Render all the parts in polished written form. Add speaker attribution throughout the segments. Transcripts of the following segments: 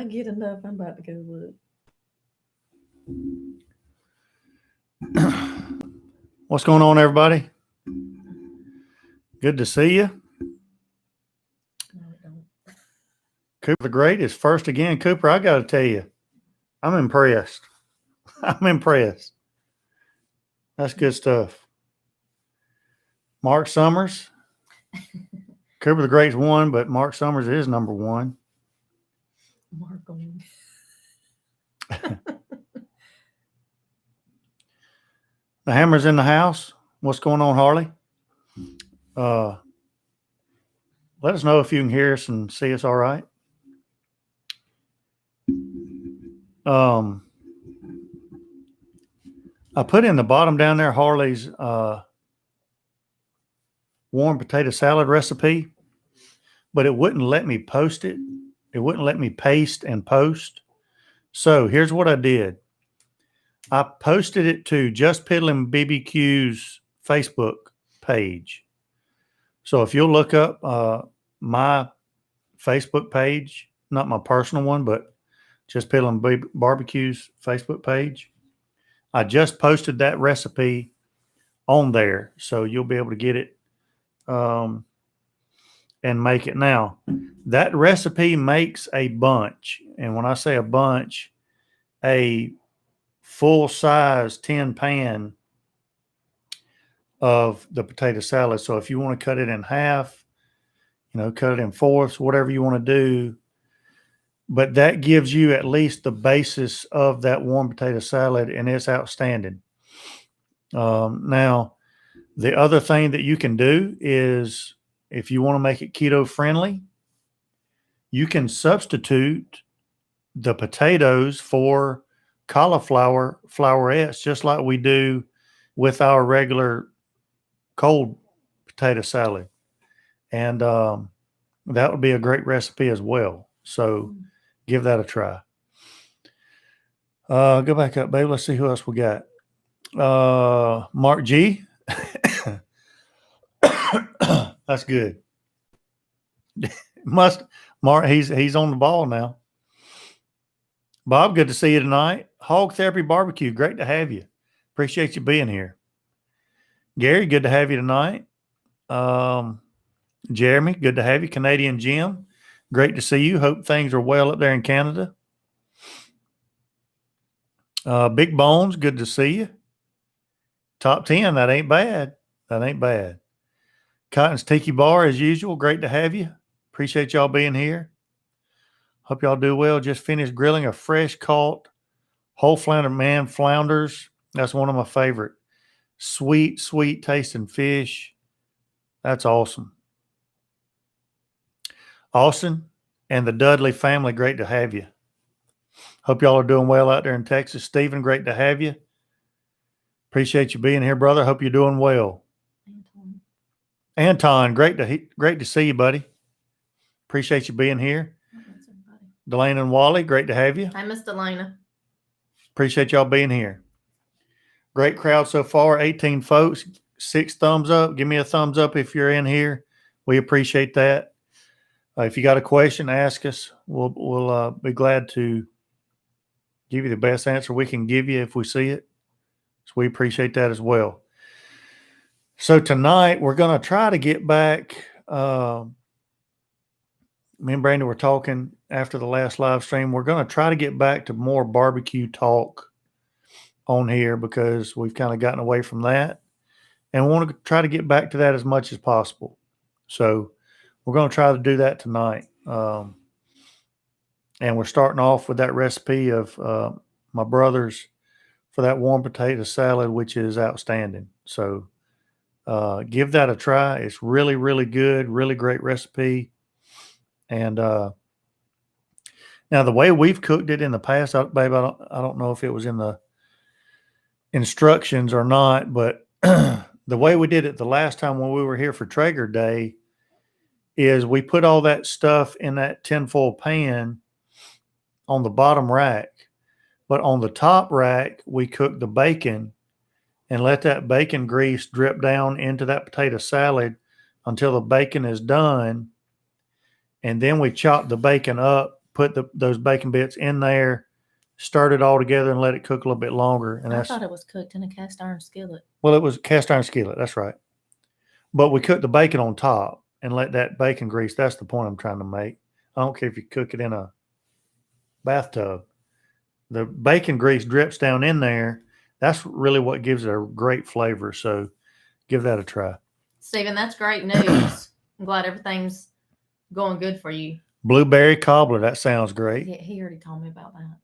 Speaker 1: I get enough. I'm about to go look.
Speaker 2: What's going on, everybody? Good to see you.
Speaker 1: No, it don't.
Speaker 2: Cooper the Great is first again. Cooper, I got to tell you, I'm impressed. I'm impressed. That's good stuff. Mark Summers. Cooper the Great's one, but Mark Summers is number one.
Speaker 1: Mark on.
Speaker 2: The hammer's in the house. What's going on, Harley? Let us know if you can hear us and see us all right. I put in the bottom down there Harley's warm potato salad recipe, but it wouldn't let me post it. It wouldn't let me paste and post. So here's what I did. I posted it to Jus Piddlin BBQ's Facebook page. So if you'll look up my Facebook page, not my personal one, but Jus Piddlin BBQ's Facebook page, I just posted that recipe on there. So you'll be able to get it and make it. Now, that recipe makes a bunch. And when I say a bunch, a full-size tin pan of the potato salad. So if you want to cut it in half, cut it in fourths, whatever you want to do. But that gives you at least the basis of that warm potato salad, and it's outstanding. Now, the other thing that you can do is if you want to make it keto friendly, you can substitute the potatoes for cauliflower flowerettes, just like we do with our regular cold potato salad. And that would be a great recipe as well. So give that a try. Go back up, babe. Let's see who else we got. Mark G. That's good. Mark, he's on the ball now. Bob, good to see you tonight. Hog Therapy Barbecue, great to have you. Appreciate you being here. Gary, good to have you tonight. Jeremy, good to have you. Canadian Jim, great to see you. Hope things are well up there in Canada. Big Bones, good to see you. Top 10, that ain't bad. That ain't bad. Cotton's Tiki Bar, as usual, great to have you. Appreciate y'all being here. Hope y'all do well. Just finished grilling a fresh caught whole flounders. That's one of my favorite. Sweet, sweet tasting fish. That's awesome. Austin and the Dudley family, great to have you. Hope y'all are doing well out there in Texas. Stephen, great to have you. Appreciate you being here, brother. Hope you're doing well. Anton, great to see you, buddy. Appreciate you being here. Delana and Wally, great to have you.
Speaker 1: Hi, Miss Delana.
Speaker 2: Appreciate y'all being here. Great crowd so far, 18 folks, 6 thumbs up. Give me a thumbs up if you're in here. We appreciate that. If you got a question, ask us. We'll be glad to give you the best answer we can give you if we see it. So we appreciate that as well. So tonight we're going to try to get back. Me and Brandon were talking after the last live stream. We're going to try to get back to more barbecue talk on here because we've kind of gotten away from that. And we want to try to get back to that as much as possible. So we're going to try to do that tonight. And we're starting off with that recipe of my brother's for that warm potato salad, which is outstanding. So give that a try. It's really, really good, really great recipe. And now the way we've cooked it in the past, babe, I don't know if it was in the instructions or not, but the way we did it the last time when we were here for Traeger Day is we put all that stuff in that tinfoil pan on the bottom rack. But on the top rack, we cooked the bacon and let that bacon grease drip down into that potato salad until the bacon is done. And then we chop the bacon up put those bacon bits in there, stirred it all together, and let it cook a little bit longer. And
Speaker 1: I thought it was cooked in a cast iron skillet.
Speaker 2: well, it was cast iron skillet. That's right. But we cooked the bacon on top and let that bacon grease. That's the point I'm trying to make. I don't care if you cook it in a bathtub. The bacon grease drips down in there. That's really what gives it a great flavor. So give that a try.
Speaker 1: Stephen, that's great news. I'm glad everything's going good for you.
Speaker 2: Blueberry cobbler. That sounds great.
Speaker 1: Yeah, he already told me about that.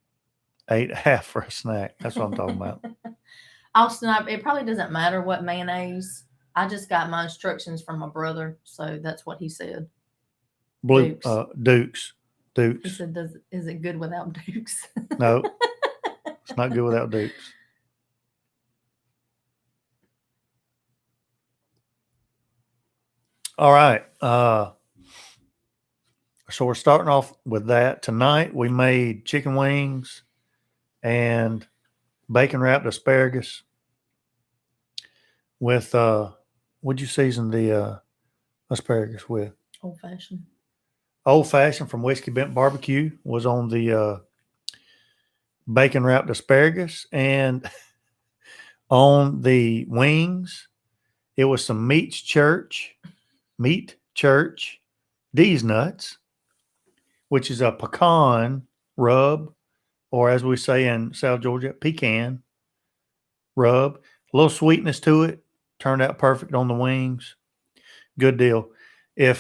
Speaker 2: Ate half for a snack. That's what I'm talking about.
Speaker 1: Austin, it probably doesn't matter what mayonnaise. I just got my instructions from my brother, so that's what he said.
Speaker 2: Dukes.
Speaker 1: He said, is it good without Dukes?
Speaker 2: No, it's not good without Dukes. All right. So we're starting off with that. Tonight we made chicken wings and bacon wrapped asparagus with what'd you season the asparagus with?
Speaker 1: Old fashioned.
Speaker 2: Old fashioned from Whiskey Bent Barbecue was on the bacon wrapped asparagus, and on the wings it was some meat church D's nuts, which is a pecan rub, or as we say in South Georgia, pecan rub. A little sweetness to it. Turned out perfect on the wings. Good deal. And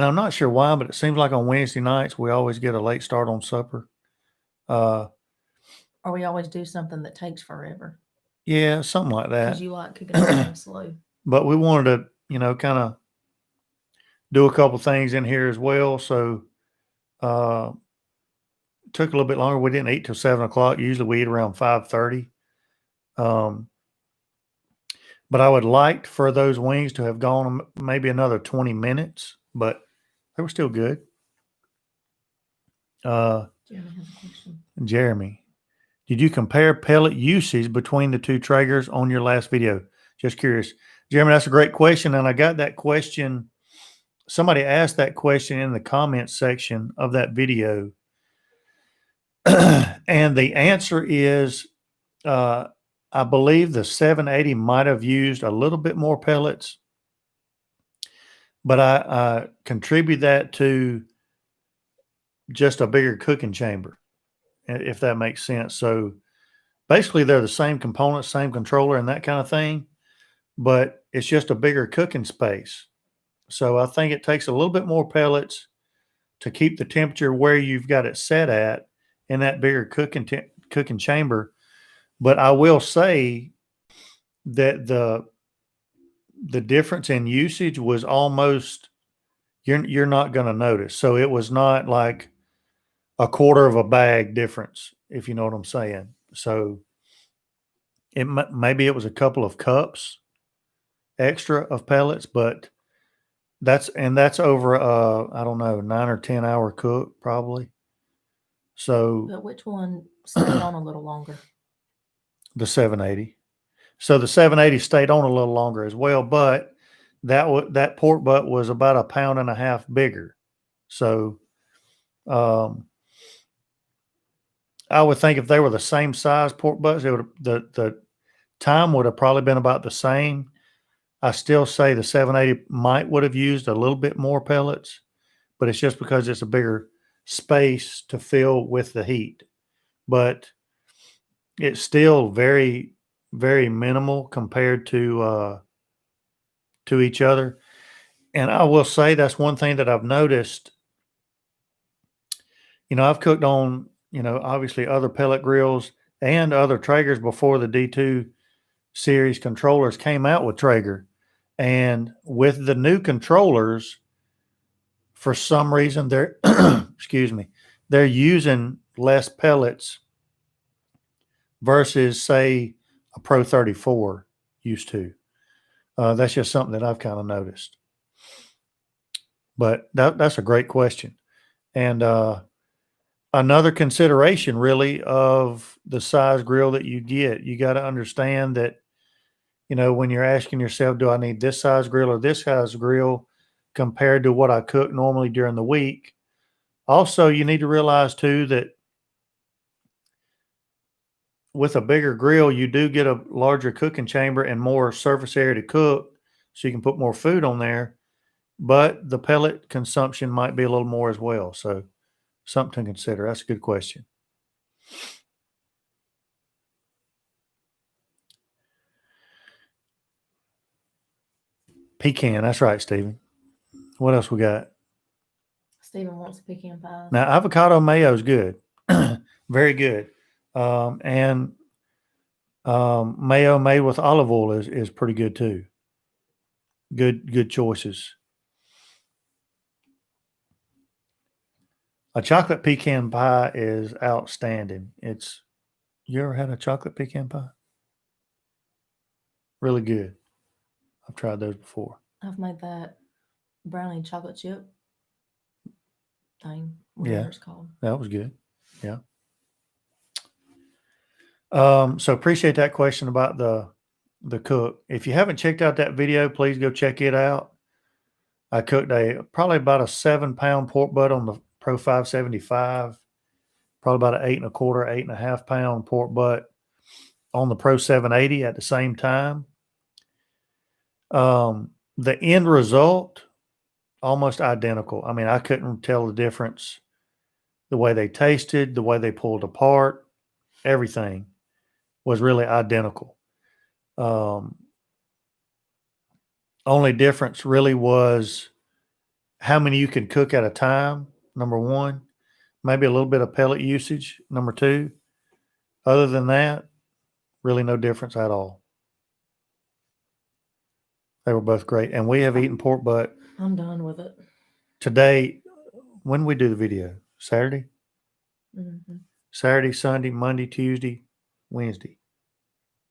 Speaker 2: I'm not sure why, but it seems like on Wednesday nights we always get a late start on supper.
Speaker 1: Or we always do something that takes forever.
Speaker 2: Yeah, something like that.
Speaker 1: Because you like cooking everything slow.
Speaker 2: But we wanted to, kind of do a couple things in here as well. So took a little bit longer. We didn't eat till 7 o'clock. Usually we eat around 5:30. But I would like for those wings to have gone maybe another 20 minutes, but they were still good.
Speaker 1: Jeremy has a question.
Speaker 2: Jeremy, did you compare pellet usage between the two Traegers on your last video? Just curious. Jeremy, that's a great question. And I got that question. Somebody asked that question in the comments section of that video. And the answer is, I believe the 780 might have used a little bit more pellets, but I contribute that to just a bigger cooking chamber, if that makes sense. So basically they're the same components, same controller and that kind of thing, but it's just a bigger cooking space. So I think it takes a little bit more pellets to keep the temperature where you've got it set at in that bigger cooking chamber. But I will say that the difference in usage was almost you're not going to notice. So it was not like a quarter of a bag difference, if you know what I'm saying. So maybe it was a couple of cups extra of pellets, but that's over I don't know, 9 or 10 hour cook probably. So
Speaker 1: But which one stayed on a little longer?
Speaker 2: The 780. So the 780 stayed on a little longer as well, but that pork butt was about 1.5 pounds bigger. So I would think if they were the same size pork butts, the time would have probably been about the same. I still say the 780 would have used a little bit more pellets, but it's just because it's a bigger space to fill with the heat. But it's still very, very minimal compared to each other. And I will say that's one thing that I've noticed. I've cooked on, obviously other pellet grills and other Traegers before the D2 series controllers came out with Traeger. And with the new controllers, for some reason, they're, they're using less pellets versus, say, a Pro 34 used to. That's just something that I've kind of noticed. But that's a great question. And another consideration, really, of the size grill that you get, you got to understand that, when you're asking yourself, do I need this size grill or this size grill compared to what I cook normally during the week? Also, you need to realize too that with a bigger grill, you do get a larger cooking chamber and more surface area to cook, so you can put more food on there. But the pellet consumption might be a little more as well. So something to consider. That's a good question. Pecan. That's right, Stephen. What else we got?
Speaker 1: Stephen wants pecan pie.
Speaker 2: Now, avocado mayo is good. Very good. And mayo made with olive oil is pretty good too. Good choices. A chocolate pecan pie is outstanding. You ever had a chocolate pecan pie? Really good. I've tried those before.
Speaker 1: I've made that brownie chocolate chip thing,
Speaker 2: Yeah.
Speaker 1: whatever it's called.
Speaker 2: That was good. Yeah. So appreciate that question about the cook. If you haven't checked out that video, please go check it out. I cooked probably about a 7-pound pork butt on the Pro 575, probably about an 8.25, 8.5 pound pork butt on the Pro 780 at the same time. The end result, almost identical. I mean, I couldn't tell the difference. The way they tasted, the way they pulled apart, everything was really identical. Only difference really was how many you can cook at a time, number one. Maybe a little bit of pellet usage, number two. Other than that, really no difference at all. They were both great. And we have eaten pork butt.
Speaker 1: I'm done with it.
Speaker 2: Today, when we do the video? Saturday?
Speaker 1: Mm-hmm.
Speaker 2: Saturday, Sunday, Monday, Tuesday, Wednesday.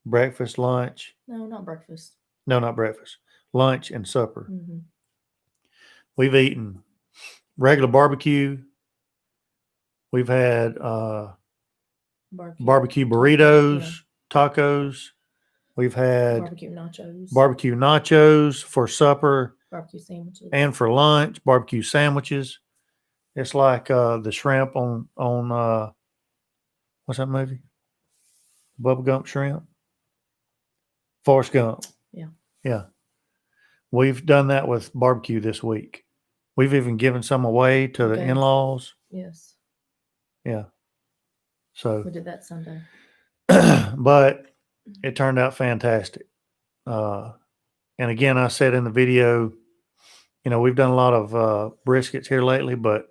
Speaker 2: Breakfast, lunch.
Speaker 1: No, not breakfast.
Speaker 2: No, not breakfast. Lunch and supper.
Speaker 1: Mm-hmm.
Speaker 2: We've eaten regular barbecue. We've had barbecue burritos, tacos. We've had barbecue nachos for supper,
Speaker 1: barbecue sandwiches,
Speaker 2: and for lunch, barbecue sandwiches. It's like the shrimp on what's that movie? Bubba Gump shrimp. Forrest Gump.
Speaker 1: Yeah.
Speaker 2: Yeah. We've done that with barbecue this week. We've even given some away to the in-laws.
Speaker 1: Yes.
Speaker 2: Yeah. So
Speaker 1: we did that Sunday.
Speaker 2: But it turned out fantastic. And again, I said in the video, we've done a lot of briskets here lately, but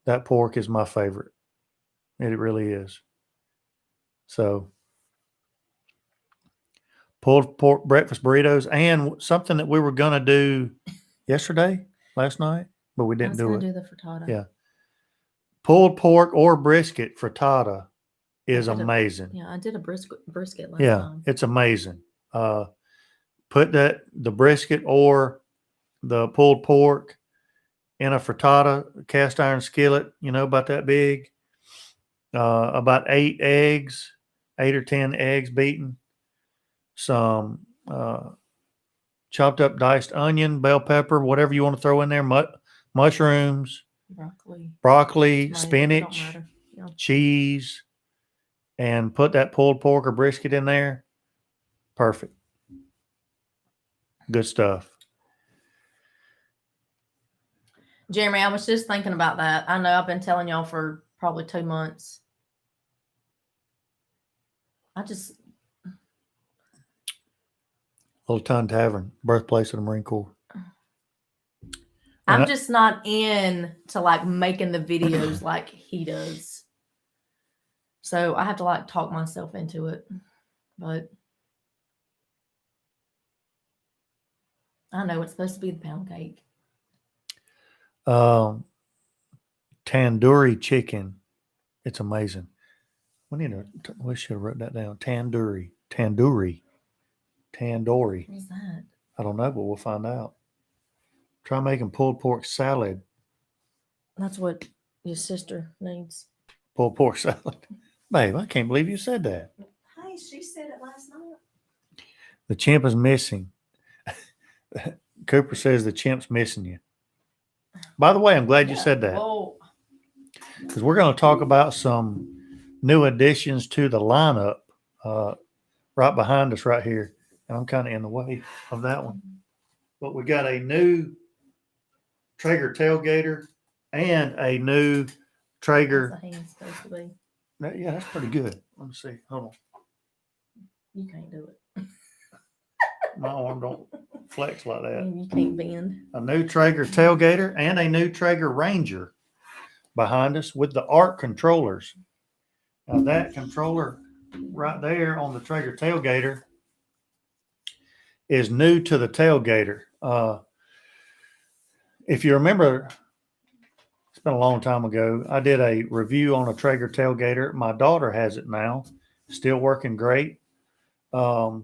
Speaker 2: that pork is my favorite. It really is. So pulled pork breakfast burritos, and something that we were going to do last night, but we didn't do it.
Speaker 1: Do the frittata.
Speaker 2: Yeah. Pulled pork or brisket frittata is amazing.
Speaker 1: I did a brisket last time.
Speaker 2: It's amazing. Put the brisket or the pulled pork in a frittata cast iron skillet, about that big. About 8 or 10 eggs beaten. Some chopped up diced onion, bell pepper, whatever you want to throw in there, mushrooms, broccoli, spinach, cheese, and put that pulled pork or brisket in there. Perfect. Good stuff.
Speaker 1: Jeremy, I was just thinking about that. I know I've been telling y'all for probably 2 months.
Speaker 2: Little Ton Tavern, birthplace of the Marine Corps.
Speaker 1: I'm just not in to making the videos like he does. So I have to talk myself into it. But I know it's supposed to be the pound cake.
Speaker 2: Tandoori chicken. It's amazing. We should have wrote that down. Tandoori.
Speaker 1: What's that?
Speaker 2: I don't know, but we'll find out. Try making pulled pork salad.
Speaker 1: That's what your sister needs.
Speaker 2: Pulled pork salad. Babe, I can't believe you said that.
Speaker 1: Hey, she said it last night.
Speaker 2: The chimp is missing. Cooper says the chimp's missing you. By the way, I'm glad you said that,
Speaker 1: Whoa.
Speaker 2: because we're going to talk about some new additions to the lineup right behind us right here. And I'm kind of in the way of that one. But we got a new Traeger Tailgater and a new Traeger.
Speaker 1: That's the hand's supposed to be.
Speaker 2: Yeah, that's pretty good. Let me see. Hold on.
Speaker 1: You can't do it.
Speaker 2: My arm don't flex like that.
Speaker 1: You can't bend.
Speaker 2: A new Traeger Tailgater and a new Traeger Ranger behind us with the ARC controllers. Now that controller right there on the Traeger Tailgater is new to the Tailgater. If you remember, it's been a long time ago, I did a review on a Traeger Tailgater. My daughter has it now, still working great. But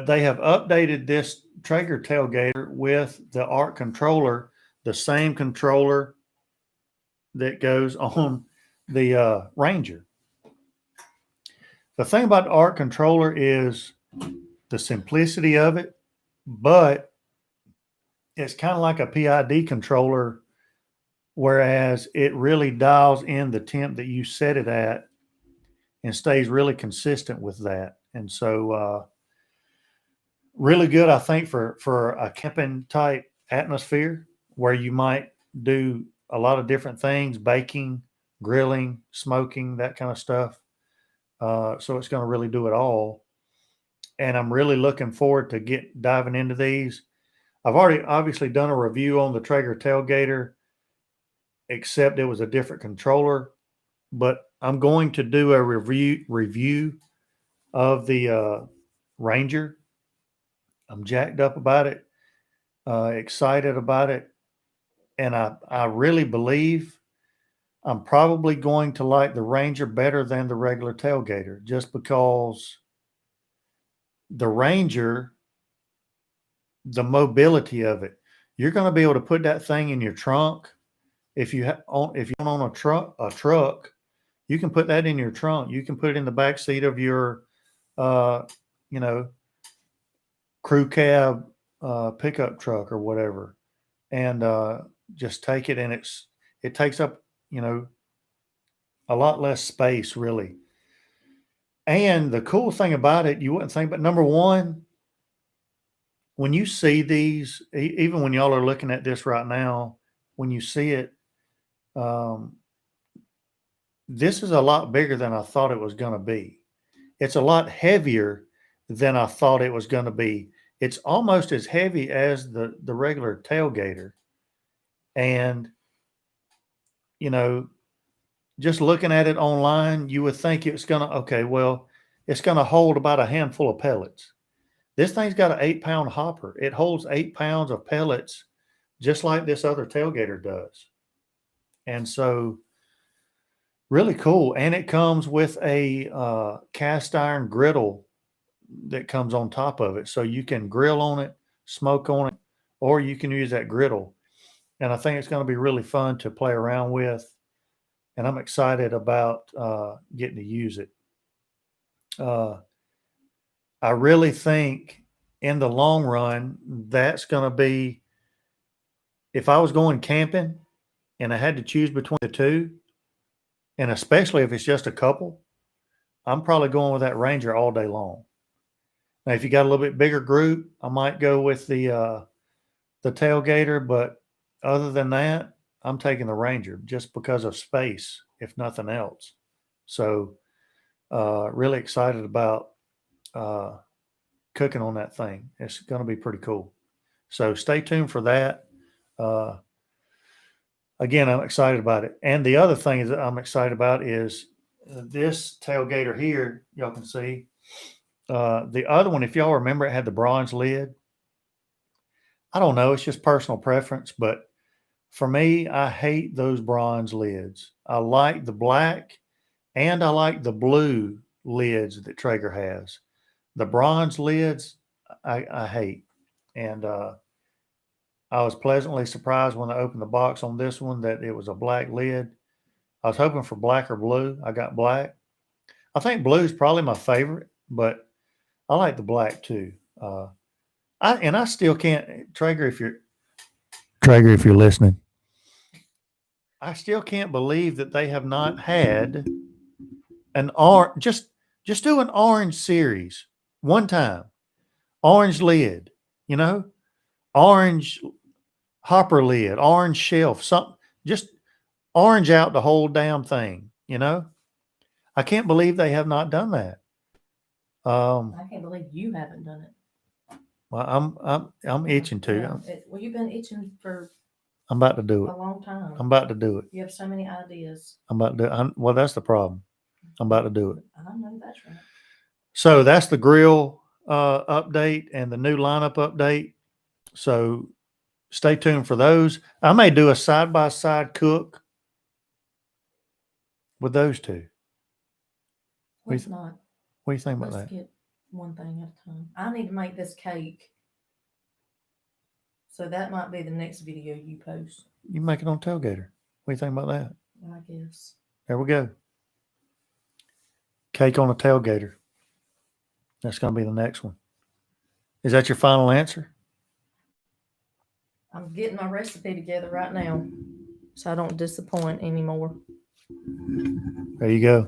Speaker 2: they have updated this Traeger Tailgater with the ARC controller, the same controller that goes on the Ranger. The thing about the ARC controller is the simplicity of it, but it's kind of like a PID controller, whereas it really dials in the temp that you set it at and stays really consistent with that. And so really good, I think, for a camping type atmosphere where you might do a lot of different things, baking, grilling, smoking, that kind of stuff. So it's going to really do it all. And I'm really looking forward to diving into these. I've already obviously done a review on the Traeger Tailgater, except it was a different controller. But I'm going to do a review of the Ranger. I'm jacked up about it, excited about it. And I really believe I'm probably going to like the Ranger better than the regular Tailgater, just because the Ranger, the mobility of it, you're going to be able to put that thing in your trunk. If you own a truck, you can put that in your trunk. You can put it in the back seat of your, crew cab pickup truck or whatever, and just take it. And it takes up, a lot less space, really. And the cool thing about it, you wouldn't think, but number one, when you see these, even when y'all are looking at this right now, when you see it, this is a lot bigger than I thought it was going to be. It's a lot heavier than I thought it was going to be. It's almost as heavy as the regular Tailgater. And, just looking at it online, you would think it's going to, it's going to hold about a handful of pellets. This thing's got an 8-pound hopper. It holds 8 pounds of pellets, just like this other Tailgater does. And so really cool. And it comes with a cast iron griddle that comes on top of it. So you can grill on it, smoke on it, or you can use that griddle. And I think it's going to be really fun to play around with. And I'm excited about getting to use it. I really think in the long run, that's going to be, if I was going camping and I had to choose between the two, and especially if it's just a couple, I'm probably going with that Ranger all day long. Now, if you got a little bit bigger group, I might go with the Tailgater, but other than that, I'm taking the Ranger just because of space, if nothing else. So really excited about cooking on that thing. It's going to be pretty cool. So stay tuned for that. Again, I'm excited about it. And the other thing that I'm excited about is this Tailgater here, y'all can see. The other one, if y'all remember, it had the bronze lid. I don't know. It's just personal preference. But for me, I hate those bronze lids. I like the black and I like the blue lids that Traeger has. The bronze lids, I hate. And I was pleasantly surprised when I opened the box on this one that it was a black lid. I was hoping for black or blue. I got black. I think blue is probably my favorite, but I like the black too. I still can't, Traeger, if you're Traeger, if you're listening. I still can't believe that they have not had an orange. Just do an orange series one time. Orange lid, orange hopper lid, orange shelf, something. Just orange out the whole damn thing. I can't believe they have not done that.
Speaker 1: I can't believe you haven't done it.
Speaker 2: Well, I'm itching to.
Speaker 1: Yeah, well, you've been itching for
Speaker 2: I'm about to do
Speaker 1: a
Speaker 2: it.
Speaker 1: long time.
Speaker 2: I'm about to do it.
Speaker 1: You have so many ideas.
Speaker 2: I'm about to do it. Well, that's the problem. I'm about to do it.
Speaker 1: I know that's right.
Speaker 2: So that's the grill update and the new lineup update. So stay tuned for those. I may do a side-by-side cook with those two.
Speaker 1: Let's not.
Speaker 2: What do you think about
Speaker 1: Let's
Speaker 2: that?
Speaker 1: get one thing at a time. I need to make this cake. So that might be the next video you post.
Speaker 2: You make it on Tailgater. What do you think about that?
Speaker 1: I guess.
Speaker 2: There we go. Cake on a Tailgater. That's going to be the next one. Is that your final answer?
Speaker 1: I'm getting my recipe together right now so I don't disappoint anymore.
Speaker 2: There you go.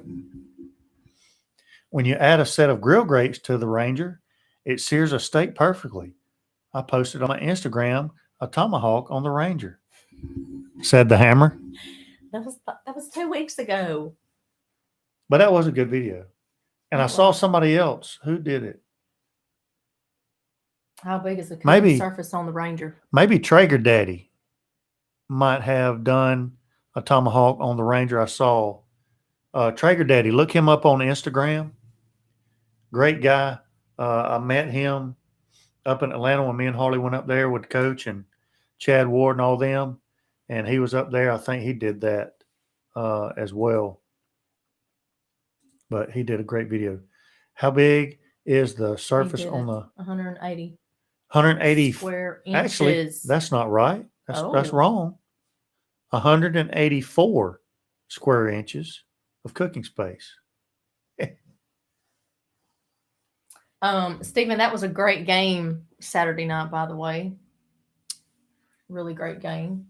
Speaker 2: When you add a set of grill grates to the Ranger, it sears a steak perfectly. I posted on my Instagram a tomahawk on the Ranger, said the hammer.
Speaker 1: That was 2 weeks ago.
Speaker 2: But that was a good video. And I saw somebody else who did it.
Speaker 1: How big is the cooking surface on the Ranger?
Speaker 2: Maybe Traeger Daddy might have done a tomahawk on the Ranger. I saw Traeger Daddy. Look him up on Instagram. Great guy. I met him up in Atlanta when me and Harley went up there with the coach and Chad Ward and all them. And he was up there. I think he did that as well. But he did a great video. How big is the surface on the
Speaker 1: 180
Speaker 2: square
Speaker 1: inches?
Speaker 2: Actually, that's not right. That's wrong. 184 square inches of cooking space.
Speaker 1: Stephen, that was a great game Saturday night, by the way. Really great game.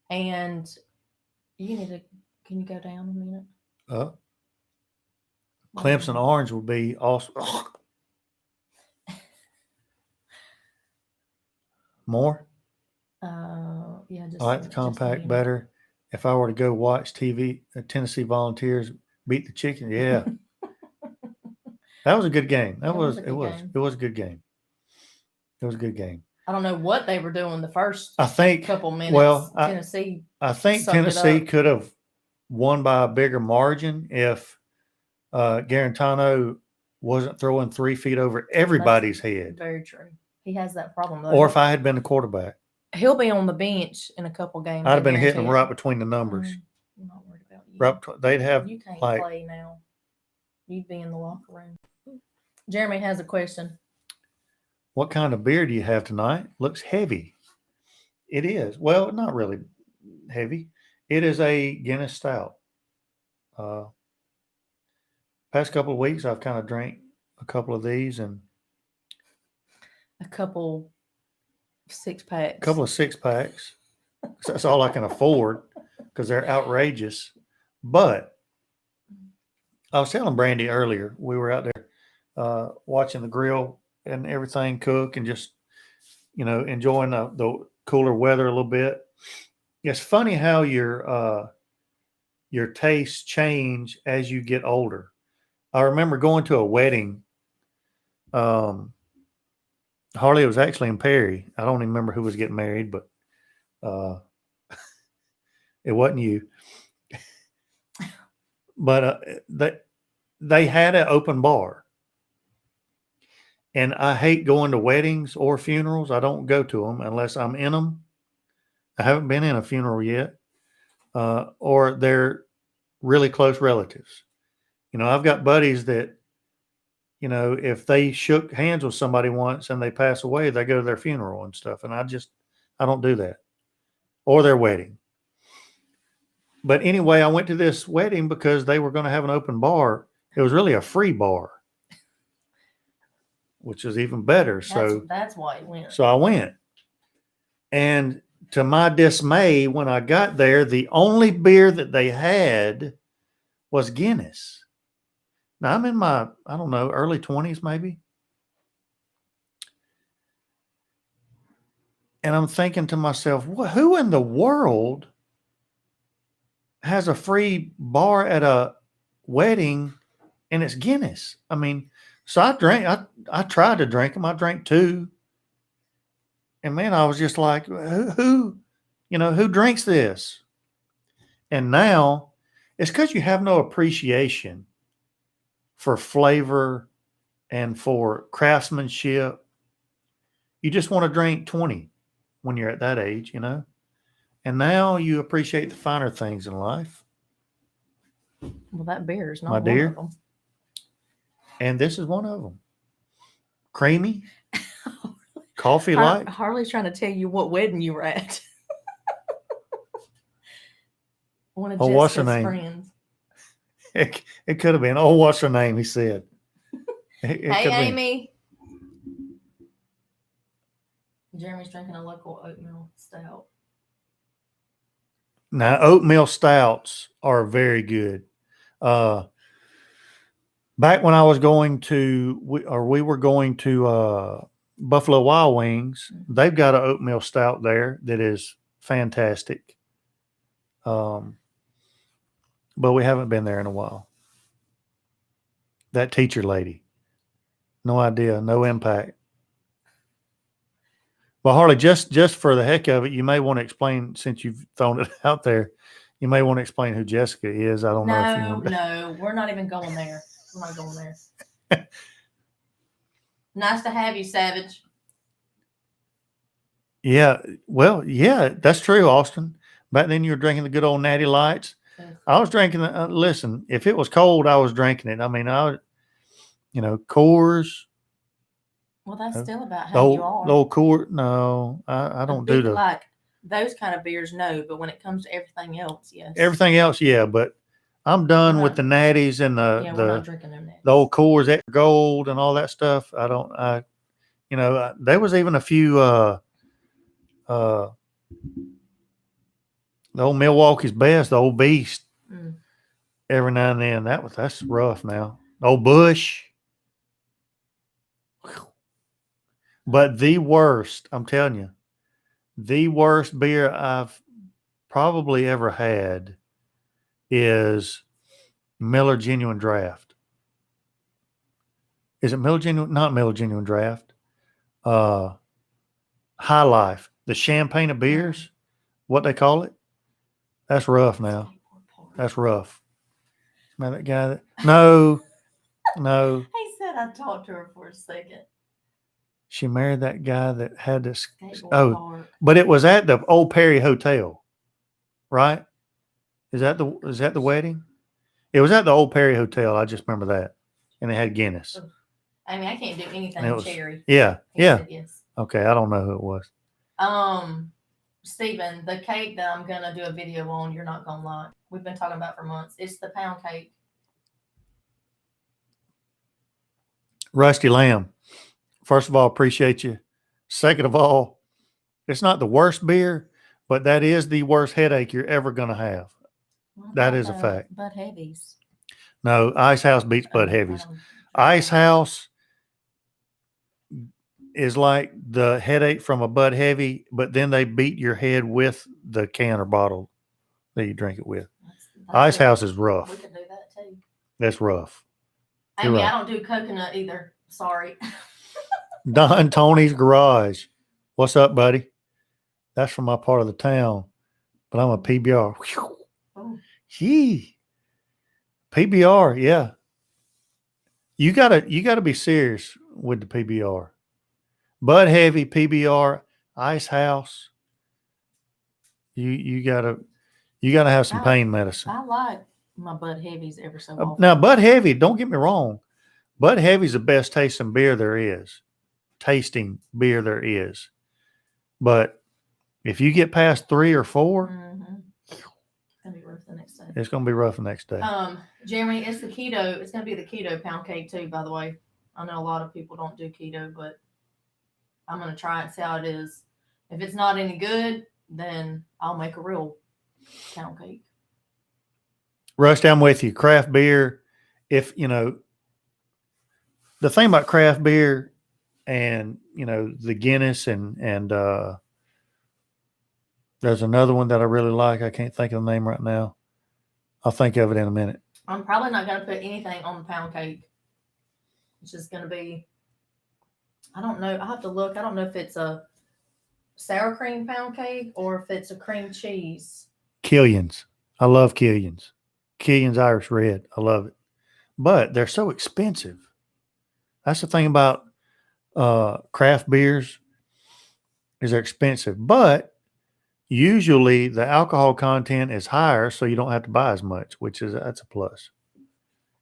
Speaker 1: And can you go down a minute? Clemson
Speaker 2: Orange would be awesome. More?
Speaker 1: Yeah.
Speaker 2: I like the compact better. If I were to go watch TV, Tennessee Volunteers beat the Chicken, yeah. That was a good game. It was a good game. It was a good game.
Speaker 1: I don't know what they were doing the first couple minutes.
Speaker 2: Well,
Speaker 1: Tennessee.
Speaker 2: I think Tennessee could have won by a bigger margin if Garantano wasn't throwing 3 feet over everybody's head.
Speaker 1: Very true. He has that problem, though.
Speaker 2: Or if I had been the quarterback.
Speaker 1: He'll be on the bench in a couple games.
Speaker 2: I'd have been hitting right between the numbers.
Speaker 1: I'm not worried about you.
Speaker 2: They'd have.
Speaker 1: You can't play now. You'd be in the locker room. Jeremy has a question.
Speaker 2: What kind of beer do you have tonight? Looks heavy. It is. Well, not really heavy. It is a Guinness Stout. Past couple of weeks, I've kind of drank a couple of these and
Speaker 1: a couple 6-packs.
Speaker 2: A couple of 6-packs. That's all I can afford because they're outrageous. But I was telling Brandy earlier, we were out there watching the grill and everything cook and just, enjoying the cooler weather a little bit. It's funny how your tastes change as you get older. I remember going to a wedding. Harley was actually in Perry. I don't even remember who was getting married, but it wasn't you. But they had an open bar. And I hate going to weddings or funerals. I don't go to them unless I'm in them. I haven't been in a funeral yet. Or they're really close relatives. I've got buddies that, if they shook hands with somebody once and they pass away, they go to their funeral and stuff. And I don't do that. Or their wedding. But anyway, I went to this wedding because they were going to have an open bar. It was really a free bar, which is even better.
Speaker 1: That's why you went.
Speaker 2: So I went. And to my dismay, when I got there, the only beer that they had was Guinness. Now I'm in my, I don't know, early 20s maybe. And I'm thinking to myself, who in the world has a free bar at a wedding and it's Guinness? I mean, so I tried to drink them. I drank 2. And man, I was just like, who drinks this? And now it's because you have no appreciation for flavor and for craftsmanship. You just want to drink 20 when you're at that age, And now you appreciate the finer things in life.
Speaker 1: Well, that beer is not
Speaker 2: my
Speaker 1: one
Speaker 2: dear.
Speaker 1: of them.
Speaker 2: And this is one of them. Creamy. Coffee like.
Speaker 1: Harley's trying to tell you what wedding you were at. One of
Speaker 2: what's her
Speaker 1: Jessica's
Speaker 2: name?
Speaker 1: friends.
Speaker 2: It could have been. Oh, what's her name? He said.
Speaker 1: Hey, Amy. Jeremy's drinking a local oatmeal stout.
Speaker 2: Now, oatmeal stouts are very good. Back when I was going to, we were going to Buffalo Wild Wings, they've got an oatmeal stout there that is fantastic. But we haven't been there in a while. That teacher lady, no idea, no impact. Well, Harley, just for the heck of it, you may want to explain, since you've thrown it out there, you may want to explain who Jessica is. I don't know if you want to.
Speaker 1: No, we're not even going there. We're not going there. Nice to have you, Savage.
Speaker 2: Yeah, well, yeah, that's true, Austin. Back then you were drinking the good old Natty Lights. I was drinking, listen, if it was cold, I was drinking it. I mean, Coors.
Speaker 1: Well, that's still about how you are.
Speaker 2: The old Coors, no, I don't do the.
Speaker 1: Like those kind of beers, no. But when it comes to everything else, yes.
Speaker 2: Everything else, yeah. But I'm done with the Natties and
Speaker 1: we're not drinking them Natties.
Speaker 2: The old Coors Extra Gold and all that stuff. There was even a few, the old Milwaukee's Best, the old Beast. Every now and then, that's rough now. Old Bush. But the worst, I'm telling you, the worst beer I've probably ever had is Miller Genuine Draft. Is it Miller Genuine? Not Miller Genuine Draft. High Life, the champagne of beers, what they call it. That's rough now. That's rough. Man, that guy. No.
Speaker 1: He said I talked to her for a second.
Speaker 2: She married that guy that had this. But it was at the Old Perry Hotel, right? Is that the wedding? It was at the Old Perry Hotel. I just remember that, and they had Guinness.
Speaker 1: I mean, I can't do anything cherry.
Speaker 2: Yeah, yeah.
Speaker 1: Yes.
Speaker 2: Okay, I don't know who it was.
Speaker 1: Stephen, the cake that I'm gonna do a video on, you're not gonna lie. We've been talking about for months. It's the pound cake.
Speaker 2: Rusty Lamb. First of all, appreciate you. Second of all, it's not the worst beer, but that is the worst headache you're ever going to have. That is a fact.
Speaker 1: Bud Heavies.
Speaker 2: No, Ice House beats Bud Heavies. Ice House is like the headache from a Bud Heavy, but then they beat your head with the can or bottle that you drink it with. Ice House is rough.
Speaker 1: We can do that too.
Speaker 2: That's rough.
Speaker 1: I mean, right. I don't do coconut either. Sorry.
Speaker 2: Don Tony's Garage. What's up, buddy? That's from my part of the town, but I'm a PBR. Oh. Gee. PBR, yeah. You gotta be serious with the PBR. Bud Heavy, PBR, Ice House. You gotta have some pain medicine.
Speaker 1: I like my Bud Heavies ever so often.
Speaker 2: Now, Bud Heavy, don't get me wrong. Bud Heavy's the best tasting beer there is. But if you get past 3 or 4,
Speaker 1: it's gonna be rough the next day.
Speaker 2: It's gonna be rough the next day.
Speaker 1: Jeremy, it's the keto. It's gonna be the keto pound cake too, by the way. I know a lot of people don't do keto, but I'm gonna try it and see how it is. If it's not any good, then I'll make a real pound cake.
Speaker 2: Rusty, I'm with you. Craft beer, if, you know, the thing about craft beer and, you know, the Guinness and there's another one that I really like. I can't think of the name right now. I'll think of it in a minute.
Speaker 1: I'm probably not going to put anything on the pound cake. It's just going to be, I don't know. I have to look. I don't know if it's a sour cream pound cake or if it's a cream cheese.
Speaker 2: Killian's. I love Killian's. Killian's Irish Red. I love it. But they're so expensive. That's the thing about craft beers is they're expensive. But usually the alcohol content is higher, so you don't have to buy as much, that's a plus.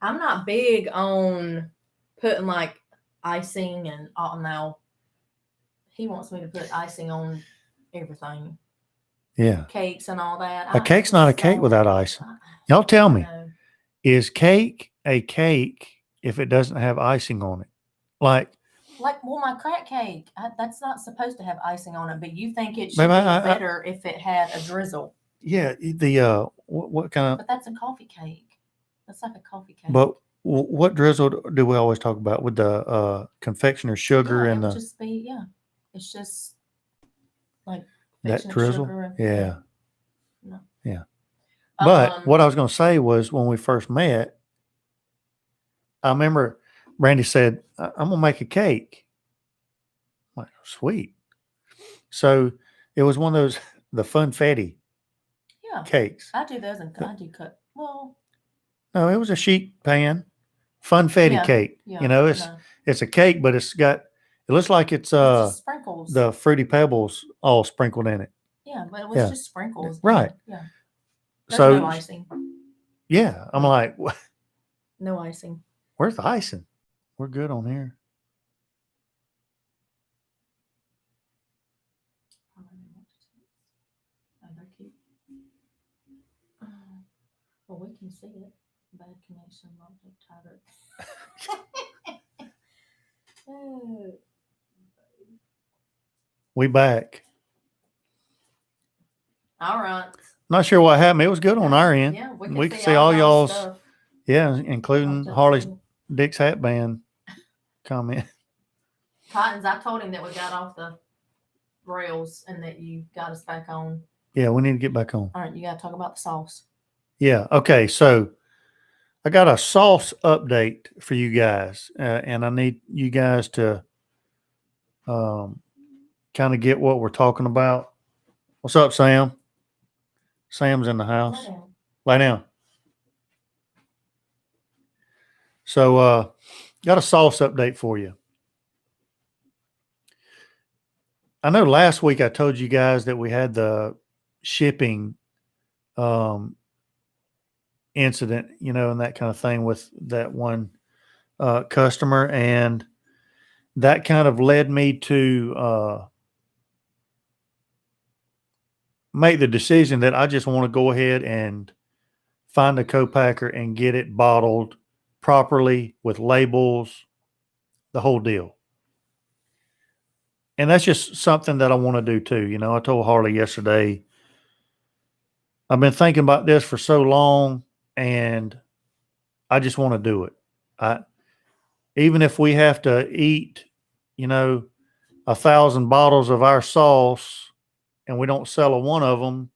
Speaker 1: I'm not big on putting like icing and all now. He wants me to put icing on everything.
Speaker 2: Yeah.
Speaker 1: Cakes and all that.
Speaker 2: A cake's not a cake without icing. Y'all tell me, is cake a cake if it doesn't have icing on it? Like,
Speaker 1: well, my crack cake, that's not supposed to have icing on it, but you think it should be better if it had a drizzle.
Speaker 2: Yeah, the what kind of?
Speaker 1: But that's a coffee cake. That's like a coffee cake.
Speaker 2: But what drizzle do we always talk about with the confectioner's sugar and the?
Speaker 1: Just be it's just like
Speaker 2: that drizzle.
Speaker 1: Sugar
Speaker 2: yeah.
Speaker 1: No.
Speaker 2: Yeah. But what I was going to say was when we first met, I remember Brandy said, I'm going to make a cake. I'm like, sweet. So it was one of those, the funfetti cakes.
Speaker 1: I do those and I do cut. Well,
Speaker 2: no, it was a sheet pan funfetti cake.
Speaker 1: Yeah,
Speaker 2: you know, it's a cake, but it looks like it's
Speaker 1: sprinkles.
Speaker 2: The Fruity Pebbles all sprinkled in it.
Speaker 1: Yeah, but it was just sprinkles.
Speaker 2: Right.
Speaker 1: Yeah.
Speaker 2: There's no
Speaker 1: icing.
Speaker 2: Yeah. I'm like, what?
Speaker 1: No icing.
Speaker 2: Where's the icing? We're good on here.
Speaker 1: Oh, they're cute. Well, we can see it. Bad connection.
Speaker 2: We back.
Speaker 1: All right.
Speaker 2: Not sure what happened. It was good on our end.
Speaker 1: Yeah,
Speaker 2: we can see all y'all's stuff. Yeah, including Harley's Dick's Hat Band comment.
Speaker 1: Cottons, I told him that we got off the rails and that you got us back on.
Speaker 2: Yeah, we need to get back on.
Speaker 1: All right, you got to talk about the sauce.
Speaker 2: Yeah, okay. So I got a sauce update for you guys, and I need you guys to kind of get what we're talking about. What's up, Sam? Sam's in the house. Lay down. So, got a sauce update for you. I know last week I told you guys that we had the shipping incident, you know, and that kind of thing with that one customer. And that kind of led me to make the decision that I just want to go ahead and find a co-packer and get it bottled properly with labels, the whole deal. And that's just something that I want to do too. You know, I told Harley yesterday, I've been thinking about this for so long and I just want to do it. Even if we have to eat, you know, 1,000 bottles of our sauce and we don't sell one of them,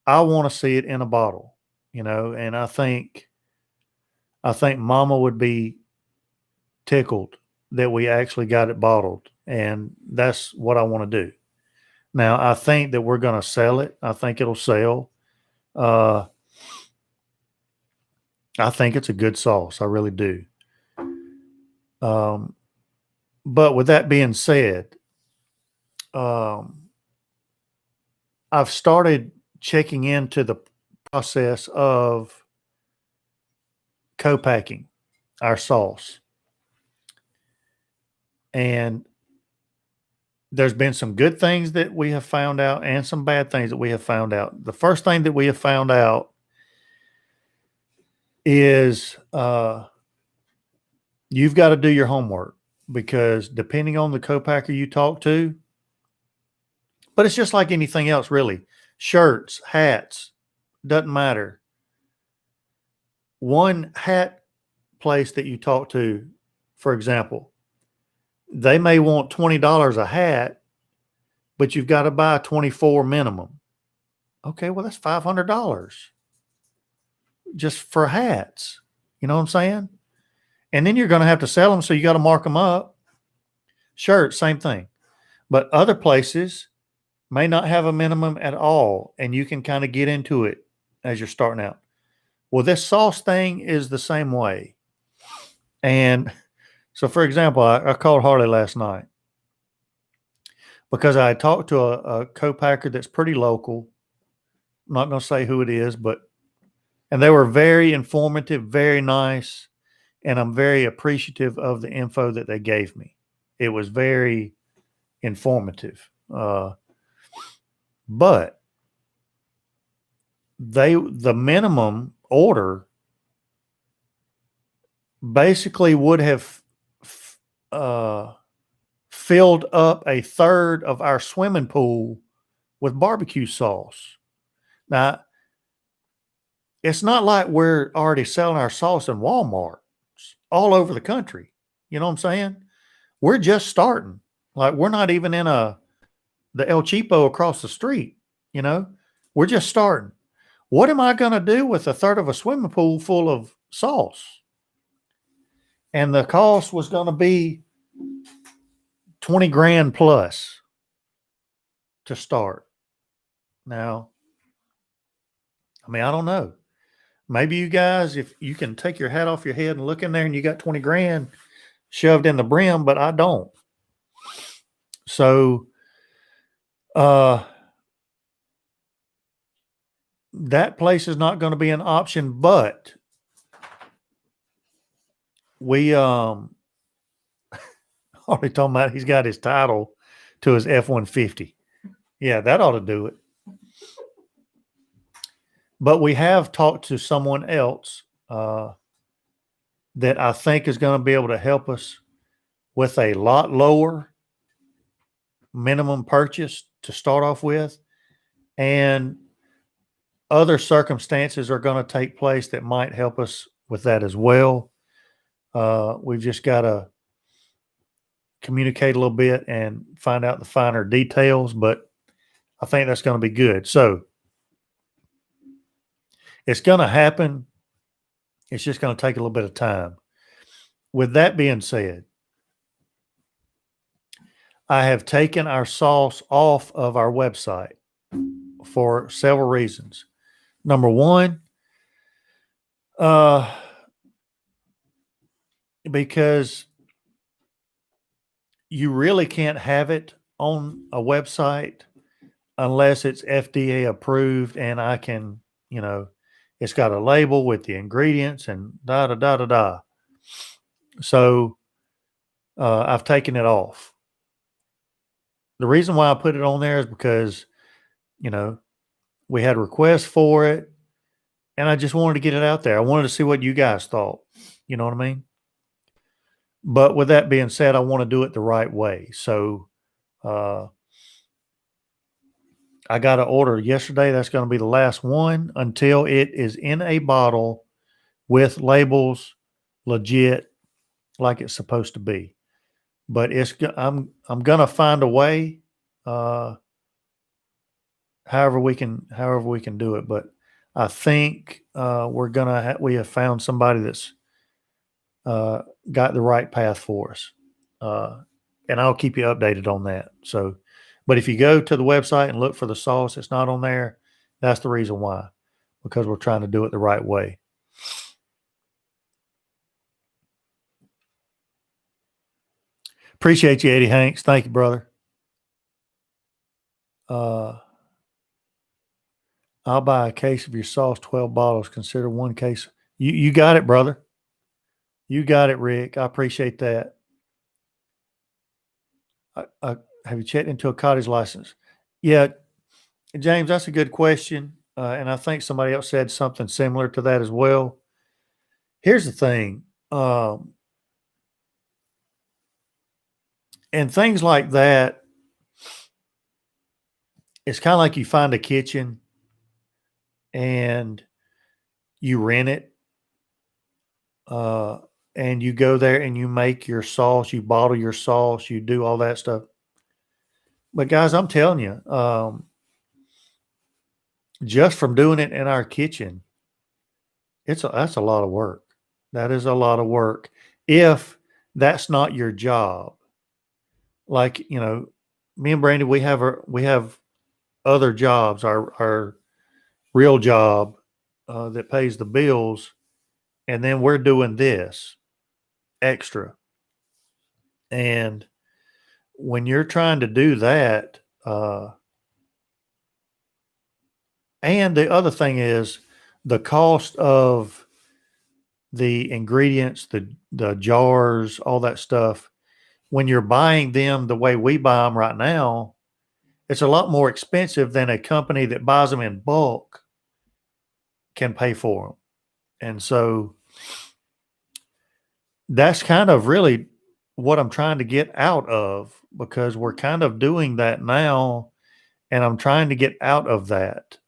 Speaker 2: I want to see it in a bottle, you know, and I think Mama would be tickled that we actually got it bottled. And that's what I want to do. Now, I think that we're going to sell it. I think it'll sell. I think it's a good sauce. I really do. But with that being said, I've started checking into the process of co-packing our sauce. And there's been some good things that we have found out and some bad things that we have found out. The first thing that we have found out is you've got to do your homework, because depending on the co-packer you talk to, But it's just like anything else, really. Shirts, hats, doesn't matter. One hat place that you talk to, for example, they may want $20 a hat, but you've got to buy 24 minimum. Okay, well, that's $500 just for hats. You know what I'm saying? And then you're going to have to sell them, so you got to mark them up. Shirts, same thing. But other places may not have a minimum at all, and you can kind of get into it as you're starting out. Well, this sauce thing is the same way. And so, for example, I called Harley last night because I had talked to a co-packer that's pretty local. I'm not going to say who it is, and they were very informative, very nice, and I'm very appreciative of the info that they gave me. It was very informative. But the minimum order basically would have filled up a third of our swimming pool with barbecue sauce. Now, it's not like we're already selling our sauce in Walmart all over the country. You know what I'm saying? We're just starting. Like, we're not even in the El Cheapo across the street. You know, we're just starting. What am I going to do with a third of a swimming pool full of sauce? And the cost was going to be 20 grand plus to start. Now, I mean, I don't know. Maybe you guys, if you can take your hat off your head and look in there and you got 20 grand shoved in the brim, but I don't. So, that place is not going to be an option, but we already talking about he's got his title to his F-150. Yeah, that ought to do it. But we have talked to someone else that I think is going to be able to help us with a lot lower minimum purchase to start off with. And other circumstances are going to take place that might help us with that as well. We've just got to communicate a little bit and find out the finer details, but I think that's going to be good. So it's going to happen. It's just going to take a little bit of time. With that being said, I have taken our sauce off of our website for several reasons. Number one, because you really can't have it on a website unless it's FDA approved and I can, it's got a label with the ingredients and da. So I've taken it off. The reason why I put it on there is because, we had requests for it and I just wanted to get it out there. I wanted to see what you guys thought. You know what I mean? But with that being said, I want to do it the right way. So I got an order yesterday. That's going to be the last one until it is in a bottle with labels legit like it's supposed to be. But I'm going to find a way however we can do it. But I think we have found somebody that's got the right path for us. And I'll keep you updated on that. So, but if you go to the website and look for the sauce, it's not on there. That's the reason why, because we're trying to do it the right way. Appreciate you, Eddie Hanks. Thank you, brother. I'll buy a case of your sauce, 12 bottles. Consider one case. You got it, brother. You got it, Rick. I appreciate that. Have you checked into a cottage license? Yeah, James, that's a good question. And I think somebody else said something similar to that as well. Here's the thing. And things like that, it's kind of like you find a kitchen and you rent it, and you go there and you make your sauce, you bottle your sauce, you do all that stuff. But guys, I'm telling you, just from doing it in our kitchen, that's a lot of work. That is a lot of work. If that's not your job, like, me and Brandy, we have other jobs, our real job that pays the bills, and then we're doing this extra. And when you're trying to do that, and the other thing is the cost of the ingredients, the jars, all that stuff. When you're buying them the way we buy them right now, it's a lot more expensive than a company that buys them in bulk can pay for them. And so that's kind of really what I'm trying to get out of, because we're kind of doing that now, and I'm trying to get out of that.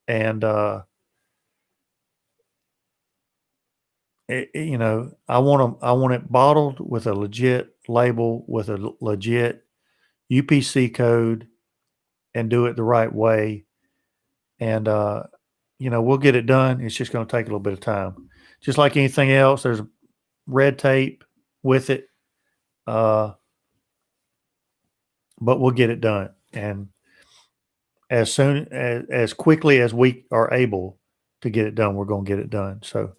Speaker 2: And, I want it bottled with a legit label, with a legit UPC code, and do it the right way. And, we'll get it done. It's just going to take a little bit of time. Just like anything else, there's red tape with it. But we'll get it done. And as quickly as we are able to get it done, we're going to get it done. So,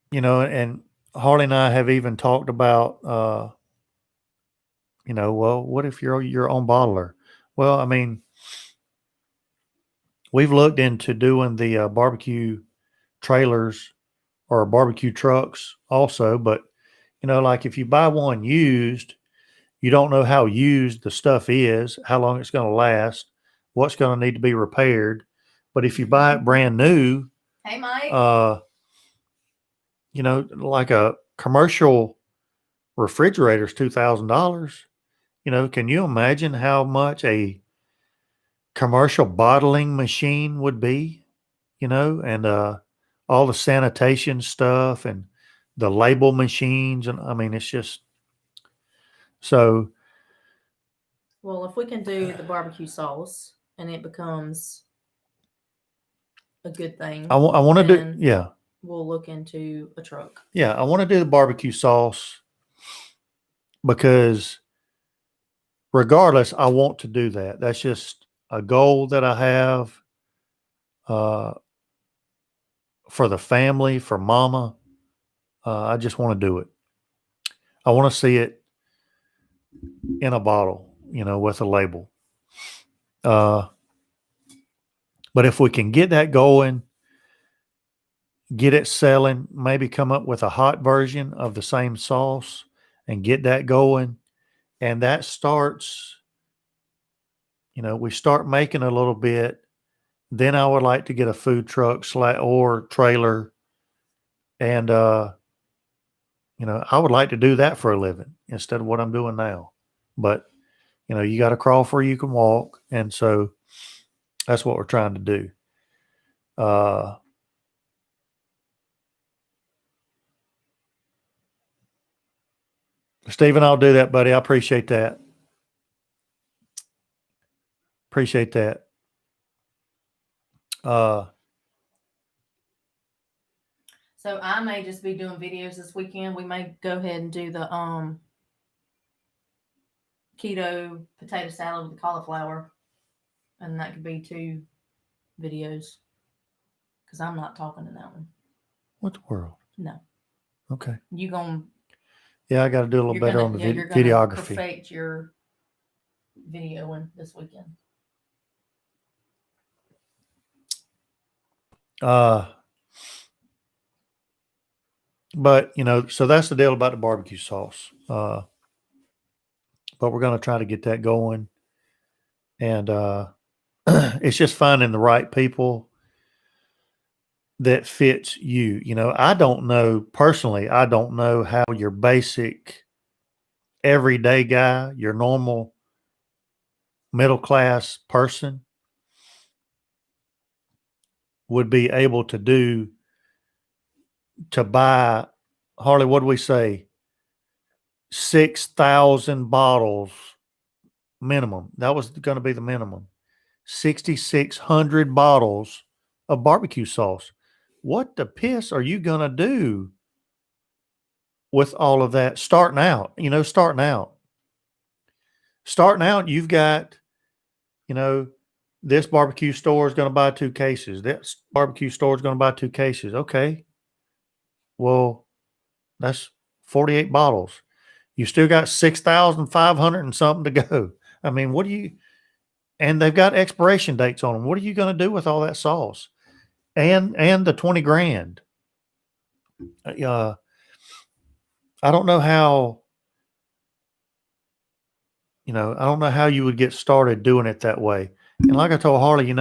Speaker 2: and Harley and I have even talked about, well, what if you're your own bottler? Well, I mean, we've looked into doing the barbecue trailers or barbecue trucks also, but like if you buy one used, you don't know how used the stuff is, how long it's going to last, what's going to need to be repaired. But if you buy it brand new,
Speaker 1: hey Mike,
Speaker 2: like a commercial refrigerator is $2,000. Can you imagine how much a commercial bottling machine would be? And all the sanitation stuff and the label machines, and I mean, it's just so.
Speaker 1: Well, if we can do the barbecue sauce and it becomes a good thing,
Speaker 2: I want to do, yeah.
Speaker 1: We'll look into a truck.
Speaker 2: Yeah, I want to do the barbecue sauce because regardless, I want to do that. That's just a goal that I have for the family, for mama. I just want to do it. I want to see it in a bottle, with a label. But if we can get that going, get it selling, maybe come up with a hot version of the same sauce and get that going. And that starts, we start making a little bit. Then I would like to get a food truck or trailer. And, I would like to do that for a living instead of what I'm doing now. But, you got to crawl before you can walk. And so that's what we're trying to do. Stephen, I'll do that, buddy. I appreciate that. Appreciate that.
Speaker 1: So I may just be doing videos this weekend. We may go ahead and do the keto potato salad with the cauliflower, and that could be 2 videos because I'm not talking in that one.
Speaker 2: What the world?
Speaker 1: No.
Speaker 2: Okay.
Speaker 1: You gonna?
Speaker 2: Yeah, I got to do a little better on the videography.
Speaker 1: Perfect your videoing this weekend.
Speaker 2: But so that's the deal about the barbecue sauce. But we're going to try to get that going, and it's just finding the right people that fits you. I don't know personally. I don't know how your basic everyday guy, your normal middle class person would be able to do to buy, Harley, what do we say? 6,000 bottles minimum. That was going to be the minimum. 6,600 bottles of barbecue sauce. What the piss are you going to do with all of that starting out? Starting out, you've got, this barbecue store is going to buy 2 cases. This barbecue store is going to buy 2 cases. Okay. Well, that's 48 bottles. You still got 6,500 and something to go. I mean, and they've got expiration dates on them. What are you going to do with all that sauce? And the 20 grand. I don't know how, I don't know how you would get started doing it that way. And like I told Harley,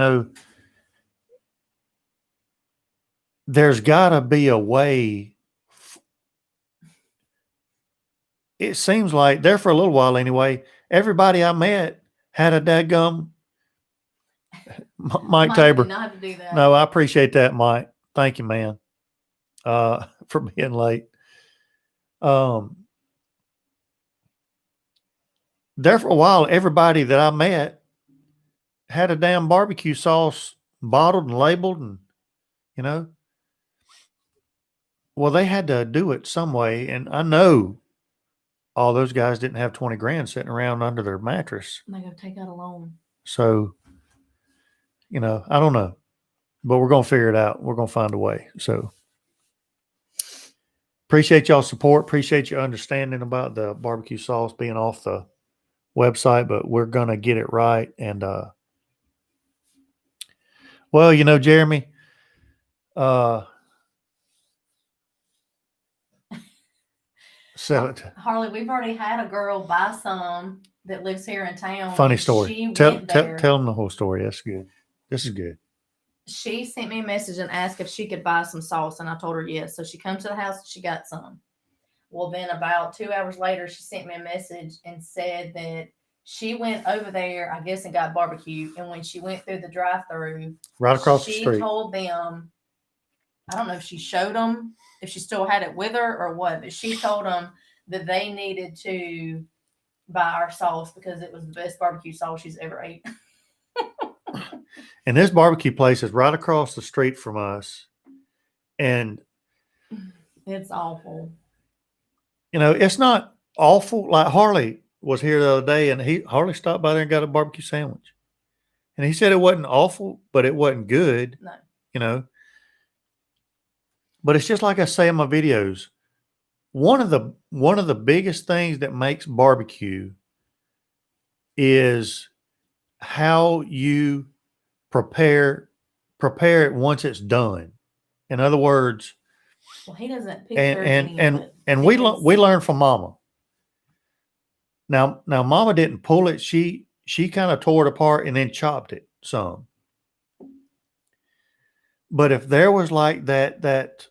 Speaker 2: there's got to be a way. It seems like there for a little while anyway, everybody I met had a dadgum Mike Tabor.
Speaker 1: Did not have to do that.
Speaker 2: No, I appreciate that, Mike. Thank you, man, for being late. There for a while, everybody that I met had a damn barbecue sauce bottled and labeled, and well, they had to do it some way. And I know all those guys didn't have 20 grand sitting around under their mattress.
Speaker 1: They got to take out a loan.
Speaker 2: So, I don't know, but we're going to figure it out. We're going to find a way. So appreciate y'all's support. Appreciate your understanding about the barbecue sauce being off the website, but we're going to get it right. And, well, Jeremy, sell it.
Speaker 1: Harley, we've already had a girl buy some that lives here in town.
Speaker 2: Funny story.
Speaker 1: She
Speaker 2: Tell
Speaker 1: went there.
Speaker 2: them the whole story. That's good. This is good.
Speaker 1: She sent me a message and asked if she could buy some sauce, and I told her yes. So she comes to the house and she got some. Well, then about 2 hours later, she sent me a message and said that she went over there, I guess, and got barbecue. And when she went through the drive-thru,
Speaker 2: right across the street,
Speaker 1: she told them, I don't know if she showed them, if she still had it with her or what, but she told them that they needed to buy our sauce because it was the best barbecue sauce she's ever ate.
Speaker 2: And this barbecue place is right across the street from us. And
Speaker 1: it's awful.
Speaker 2: It's not awful. Like Harley was here the other day, and Harley stopped by there and got a barbecue sandwich. And he said it wasn't awful, but it wasn't good.
Speaker 1: No.
Speaker 2: But it's just like I say in my videos. One of the biggest things that makes barbecue is how you prepare it once it's done. In other words,
Speaker 1: well, he doesn't picture
Speaker 2: and we learn from Mama. Now Mama didn't pull it. She kind of tore it apart and then chopped it some. But if there was like that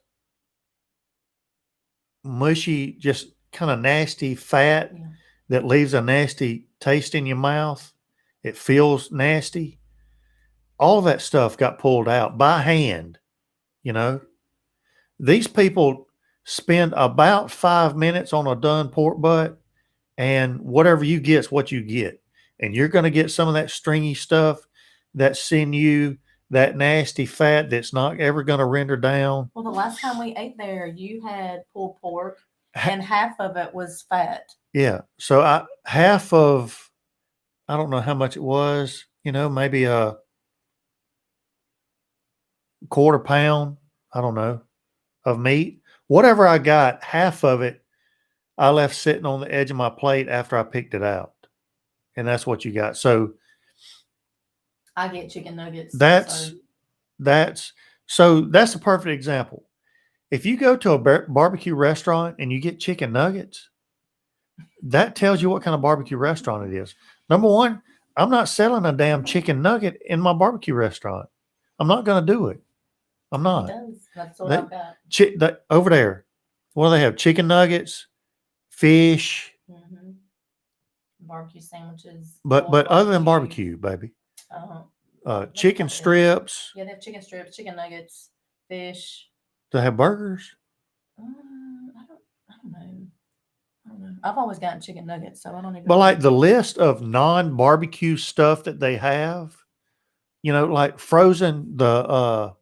Speaker 2: mushy, just kind of nasty fat that leaves a nasty taste in your mouth, it feels nasty. All that stuff got pulled out by hand. These people spend about 5 minutes on a done pork butt, and whatever you get is what you get. And you're going to get some of that stringy stuff, that sinew, that nasty fat that's not ever going to render down.
Speaker 1: Well, the last time we ate there, you had pulled pork, and half of it was fat.
Speaker 2: Yeah. So half of, I don't know how much it was, maybe a quarter pound, I don't know, of meat. Whatever I got, half of it, I left sitting on the edge of my plate after I picked it out. And that's what you got. So
Speaker 1: I get chicken nuggets.
Speaker 2: That's a perfect example. If you go to a barbecue restaurant and you get chicken nuggets, that tells you what kind of barbecue restaurant it is. Number one, I'm not selling a damn chicken nugget in my barbecue restaurant. I'm not going to do it. I'm not.
Speaker 1: It does. That's what I've got.
Speaker 2: Over there, what do they have? Chicken nuggets, fish,
Speaker 1: barbecue sandwiches.
Speaker 2: But
Speaker 1: pulled
Speaker 2: other than barbecue, baby, chicken strips.
Speaker 1: Yeah, they have chicken strips, chicken nuggets, fish.
Speaker 2: Do they have burgers?
Speaker 1: I don't know. I've always gotten chicken nuggets, so I don't even.
Speaker 2: But like the list of non-barbecue stuff that they have, you know, like frozen the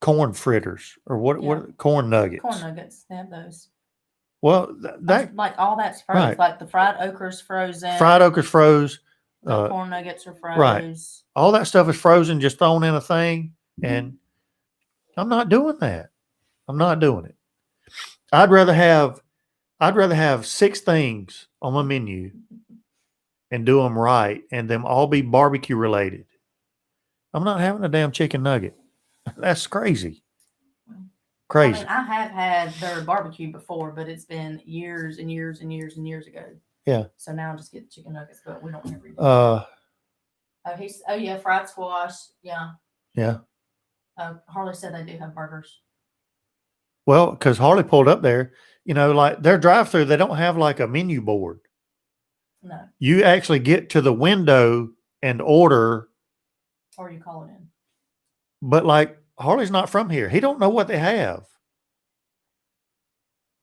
Speaker 2: corn fritters or what corn nuggets.
Speaker 1: Corn nuggets, they have those.
Speaker 2: Well, that
Speaker 1: like all that's frozen.
Speaker 2: Right.
Speaker 1: Like the fried okras frozen.
Speaker 2: Fried okras froze.
Speaker 1: The corn nuggets are frozen.
Speaker 2: Right. All that stuff is frozen, just thrown in a thing, and I'm not doing that. I'm not doing it. I'd rather have 6 things on my menu and do them right, and them all be barbecue related. I'm not having a damn chicken nugget. That's crazy. Crazy.
Speaker 1: I mean, I have had their barbecue before, but it's been years and years and years and years ago.
Speaker 2: Yeah.
Speaker 1: So now I just get the chicken nuggets, but we don't ever eat.
Speaker 2: Oh
Speaker 1: yeah, fried squash. Yeah.
Speaker 2: Yeah.
Speaker 1: Harley said they do have burgers.
Speaker 2: Well, because Harley pulled up there, you know, like their drive-through, they don't have like a menu board.
Speaker 1: No.
Speaker 2: You actually get to the window and order.
Speaker 1: Or you call it in.
Speaker 2: But like Harley's not from here. He don't know what they have.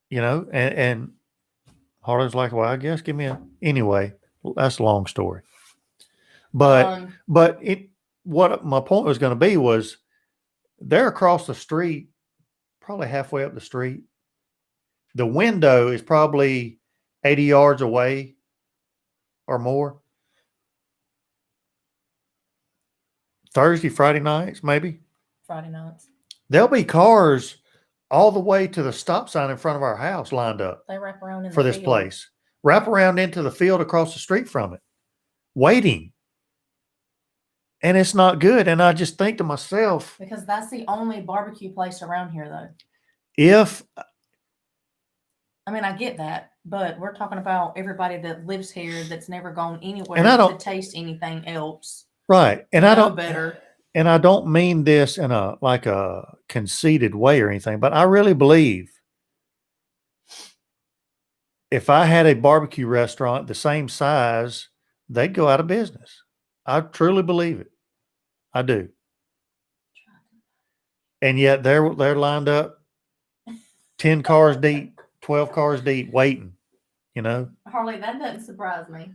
Speaker 2: You know, and Harley's like, well, I guess give me anyway, that's a long story. But what my point was going to be was they're across the street, probably halfway up the street. The window is probably 80 yards away or more. Thursday, Friday nights, maybe.
Speaker 1: Friday nights.
Speaker 2: There'll be cars all the way to the stop sign in front of our house lined up.
Speaker 1: They wrap around
Speaker 2: for this place. Wrap around into the field across the street from it, waiting. And it's not good. And I just think to myself,
Speaker 1: because that's the only barbecue place around here, though. I mean, I get that, but we're talking about everybody that lives here that's never gone anywhere to taste anything else.
Speaker 2: Right. And I don't
Speaker 1: better.
Speaker 2: And I don't mean this in a conceited way or anything, but I really believe if I had a barbecue restaurant the same size, they'd go out of business. I truly believe it. I do. And yet they're lined up 10 cars deep, 12 cars deep, waiting, you know.
Speaker 1: Harley, that doesn't surprise me.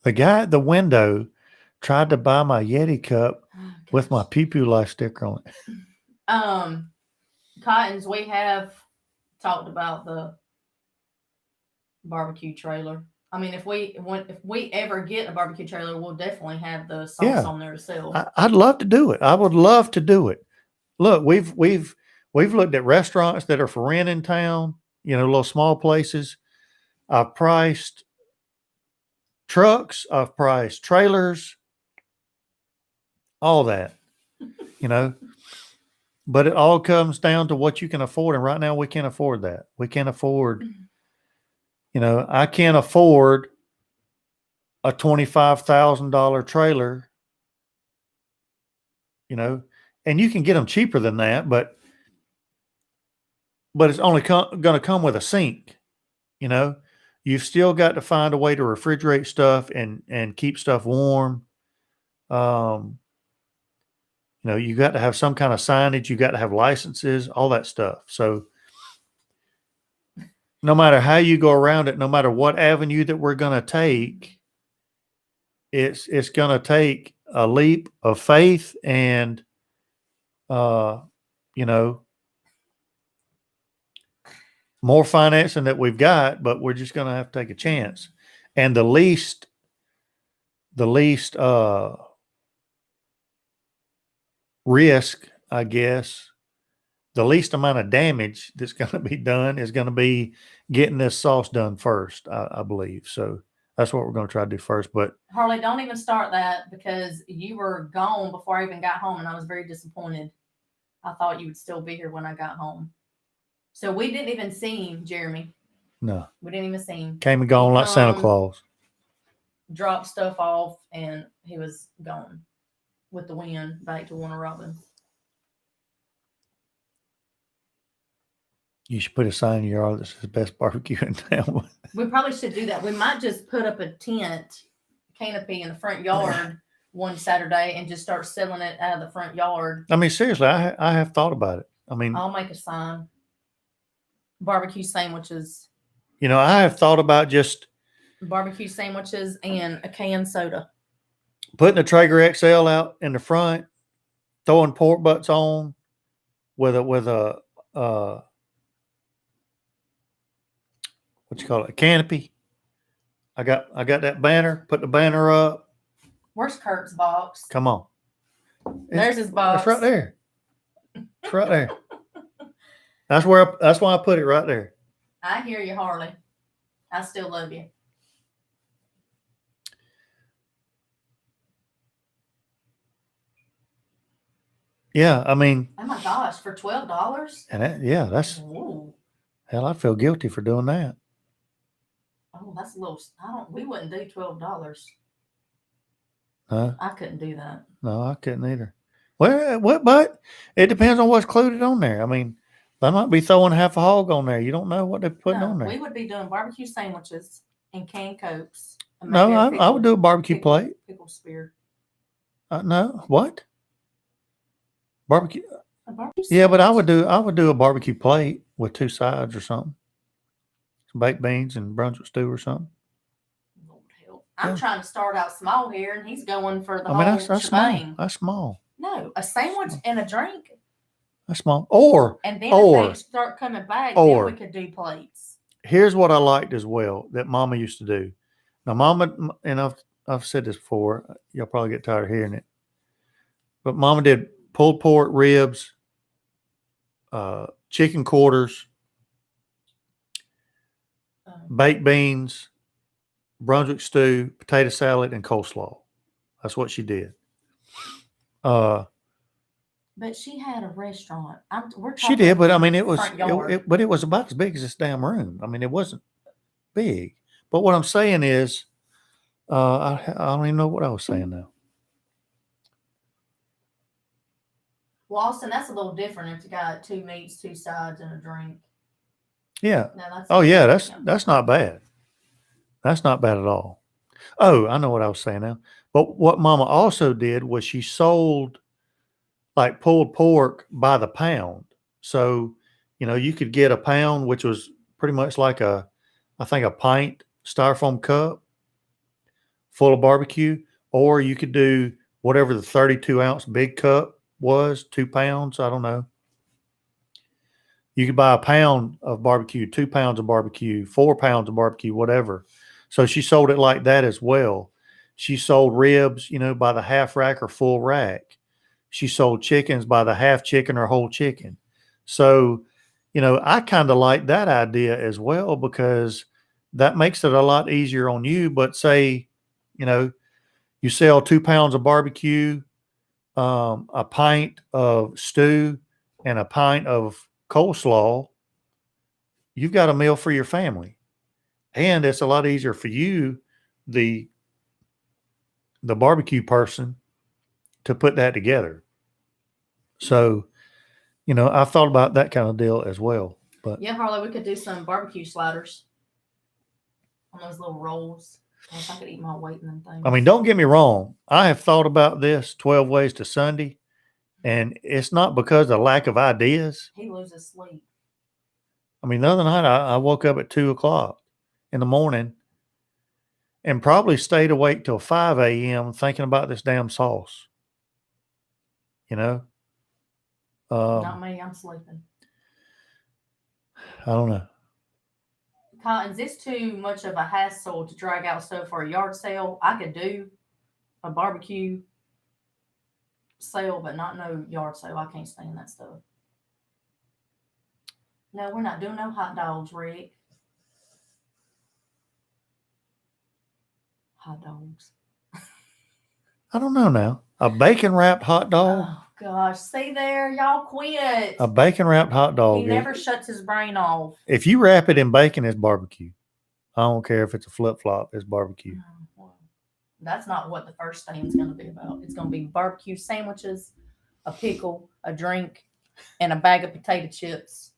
Speaker 2: The guy at the window tried to buy my Yeti cup with my Pew Pew Life sticker on it.
Speaker 1: Cottons, we have talked about the barbecue trailer. I mean, if we ever get a barbecue trailer, we'll definitely have the sauce on there to sell.
Speaker 2: I'd love to do it. I would love to do it. Look, we've looked at restaurants that are for rent in town, you know, little small places. I've priced trucks, I've priced trailers, all that, you know. But it all comes down to what you can afford. And right now we can't afford that. We can't afford, you know, I can't afford a $25,000 trailer, you know, and you can get them cheaper than that, but it's only going to come with a sink, you know. You've still got to find a way to refrigerate stuff and keep stuff warm. You know, you got to have some kind of signage. You got to have licenses, all that stuff. So no matter how you go around it, no matter what avenue that we're going to take, it's going to take a leap of faith and, you know, more financing that we've got, but we're just going to have to take a chance. And the least risk, I guess, the least amount of damage that's going to be done is going to be getting this sauce done first, I believe. So that's what we're going to try to do first. But
Speaker 1: Harley, don't even start that because you were gone before I even got home, and I was very disappointed. I thought you would still be here when I got home. So we didn't even see him, Jeremy.
Speaker 2: No.
Speaker 1: We didn't even see him.
Speaker 2: Came and gone like Santa Claus.
Speaker 1: Dropped stuff off, and he was gone with the wind back to Warner Robins.
Speaker 2: You should put a sign in your yard that says best barbecue in town.
Speaker 1: We probably should do that. We might just put up a tent canopy in the front yard one Saturday and just start selling it out of the front yard.
Speaker 2: I mean, seriously, I have thought about it. I mean,
Speaker 1: I'll make a sign. Barbecue sandwiches.
Speaker 2: You know, I have thought about just
Speaker 1: barbecue sandwiches and a canned soda.
Speaker 2: Putting a Traeger XL out in the front, throwing pork butts on with a what you call it, a canopy. I got that banner. Put the banner up.
Speaker 1: Where's Kurt's box?
Speaker 2: Come on.
Speaker 1: There's his box.
Speaker 2: It's right there. It's right there. That's why I put it right there.
Speaker 1: I hear you, Harley. I still love you.
Speaker 2: Yeah, I mean.
Speaker 1: Oh my gosh, for $12?
Speaker 2: And that's.
Speaker 1: Ooh.
Speaker 2: Hell, I feel guilty for doing that.
Speaker 1: Oh, that's a little. We wouldn't do $12.
Speaker 2: Huh?
Speaker 1: I couldn't do that.
Speaker 2: No, I couldn't either. Well, but it depends on what's included on there. I mean, they might be throwing half a hog on there. You don't know what they're putting on there.
Speaker 1: We would be doing barbecue sandwiches and canned Cokes. And
Speaker 2: no, I would do a barbecue plate.
Speaker 1: Pickle spear.
Speaker 2: No, what? Barbecue.
Speaker 1: Yeah,
Speaker 2: but I would do a barbecue plate with 2 sides or something. Some baked beans and Brunswick stew or something.
Speaker 1: Lord help. I'm trying to start out small here, and he's going for the whole shebang.
Speaker 2: Small. That's small.
Speaker 1: No, a sandwich and a drink.
Speaker 2: That's small. Or
Speaker 1: and then if they start coming back, then we could do plates.
Speaker 2: Here's what I liked as well that Mama used to do. Now, Mama, and I've said this before. You'll probably get tired of hearing it, but Mama did pulled pork, ribs, chicken quarters, baked beans, Brunswick stew, potato salad, and coleslaw. That's what she did.
Speaker 1: But she had a restaurant.
Speaker 2: She did, but I mean, it was about as big as this damn room. I mean, it wasn't big. But what I'm saying is, I don't even know what I was saying now.
Speaker 1: Well, Austin, that's a little different if you got 2 meats, 2 sides, and a drink.
Speaker 2: Yeah. That's not bad. That's not bad at all. Oh, I know what I was saying now. But what Mama also did was she sold like pulled pork by the pound. So, you could get a pound, which was pretty much like I think a pint styrofoam cup full of barbecue, or you could do whatever the 32-ounce big cup was, 2 pounds. I don't know. You could buy a pound of barbecue, 2 pounds of barbecue, 4 pounds of barbecue, whatever. So she sold it like that as well. She sold ribs, by the half rack or full rack. She sold chickens by the half chicken or whole chicken. So, I kind of like that idea as well, because that makes it a lot easier on you. But say, you sell 2 pounds of barbecue, a pint of stew, and a pint of coleslaw, you've got a meal for your family. And it's a lot easier for you, the barbecue person, to put that together. So, I've thought about that kind of deal as well. But
Speaker 1: yeah, Harley, we could do some barbecue sliders on those little rolls. I could eat my weight in them things.
Speaker 2: I mean, don't get me wrong. I have thought about this 12 ways to Sunday, and it's not because of lack of ideas.
Speaker 1: He loses sleep.
Speaker 2: I mean, the other night I woke up at 2:00 in the morning and probably stayed awake till 5 a.m. thinking about this damn sauce.
Speaker 1: Not me. I'm sleeping.
Speaker 2: I don't know.
Speaker 1: Is this too much of a hassle to drag out stuff for a yard sale? I could do a barbecue sale, but not no yard sale. I can't stand that stuff. No, we're not doing no hot dogs, Rick. Hot dogs.
Speaker 2: I don't know now. A bacon wrapped hot dog?
Speaker 1: Oh, gosh. See there? Y'all quit.
Speaker 2: A bacon wrapped hot dog.
Speaker 1: He never shuts his brain off.
Speaker 2: If you wrap it in bacon, it's barbecue. I don't care if it's a flip-flop. It's barbecue.
Speaker 1: Well, that's not what the first thing is going to be about. It's going to be barbecue sandwiches, a pickle, a drink, and a bag of potato chips.